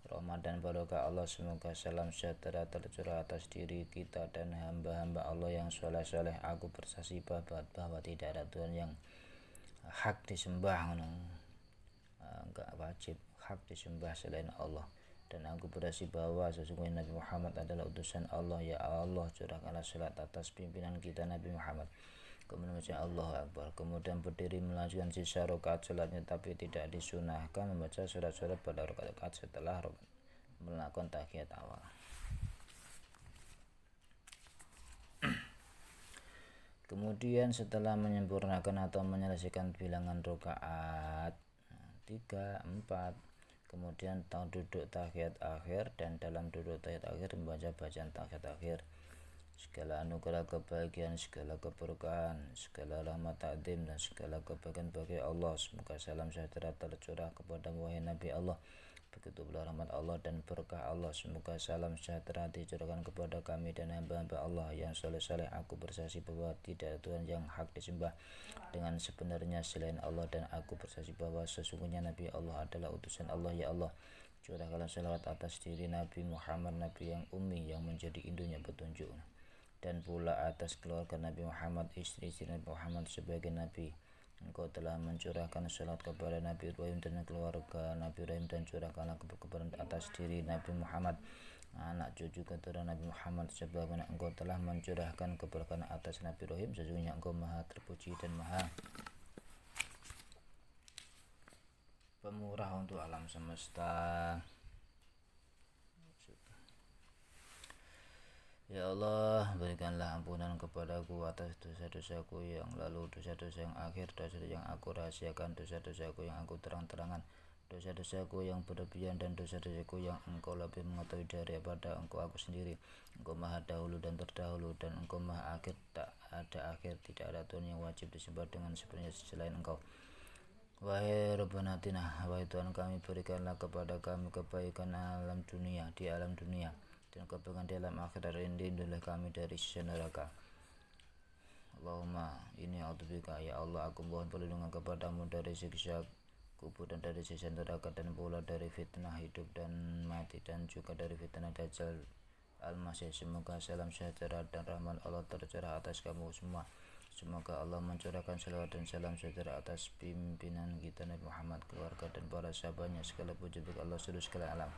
rahmat dan barokah Allah, semoga salam sejahtera tercurah atas diri kita dan hamba-hamba Allah yang soleh-soleh. Aku bersaksi bahwa tidak ada Tuhan yang hak disembah, enggak wajib hak disembah selain Allah. Dan aku bersaksi bahwa sesungguhnya Nabi Muhammad adalah utusan Allah. Ya Allah, curahkanlah salat atas pimpinan kita Nabi Muhammad. Kemudian membaca Allahu Akbar, kemudian berdiri melanjutkan sisa rakaat salatnya, tapi tidak disunahkan membaca surat-surat pada rakaat setelah melakukan tahiyat awal. Kemudian setelah menyempurnakan atau menyelesaikan bilangan rakaat 3, 4, kemudian duduk tahiyat akhir, dan dalam duduk tahiyat akhir membaca bacaan tahiyat akhir. Segala anugerah, kebahagiaan, segala keberkahan, segala rahmat ta'zim, dan segala kebaikan bagi Allah, semoga salam sejahtera tercurah kepada wahai Nabi Allah. Begitu pula rahmat Allah dan berkah Allah, semoga salam sejahtera dicurahkan kepada kami dan hamba-hamba Allah yang soleh-soleh. Aku bersaksi bahwa tidak ada Tuhan yang hak disembah dengan sebenarnya selain Allah, dan aku bersaksi bahwa sesungguhnya Nabi Allah adalah utusan Allah. Ya Allah, curahkanlah salawat atas diri Nabi Muhammad, Nabi yang ummi yang menjadi induknya petunjuk, dan pula atas keluarga Nabi Muhammad, istri-istri Nabi Muhammad sebagai Nabi. Engkau telah mencurahkan salat kepada Nabi Ibrahim dan keluarga Nabi Ibrahim, dan curahkanlah keberkahan atas diri Nabi Muhammad, anak cucu keturunan Nabi Muhammad, sebagaimana engkau telah mencurahkan keberkahan atas Nabi Ibrahim. Sesungguhnya engkau maha terpuji dan maha pemurah untuk alam semesta. Ya Allah, berikanlah ampunan kepadaku atas dosa-dosaku yang lalu, dosa-dosa yang akhir, dosa-dosa yang aku rahasiakan, dosa-dosaku yang aku terang-terangan, dosa-dosaku yang berlebihan, dan dosa-dosaku yang engkau lebih mengetahui daripada engkau aku sendiri. Engkau maha dahulu dan terdahulu, dan engkau maha akhir, tak ada akhir. Tidak ada Tuhan yang wajib disembah dengan sebenarnya selain engkau. Wahai Rabbana atina, wahai Tuhan kami, berikanlah kepada kami kebaikan alam dunia, di alam dunia, dan kebaikan di alam akhirat, dan lindungilah kami dari siksa neraka. Allahumma inni a'udzubika, ya Allah, aku mohon perlindungan kepadamu dari siksa kubur dan dari siksa neraka, dan pula dari fitnah hidup dan mati, dan juga dari fitnah Dajjal Al-Masih. Semoga salam sejahtera dan rahmat Allah tercurah atas kamu semua. Semoga Allah mencurahkan salawat dan salam sejahtera atas pimpinan kita Nabi Muhammad, keluarga dan para sahabatnya. Segala puji bagi Allah seluruh sekalian alam.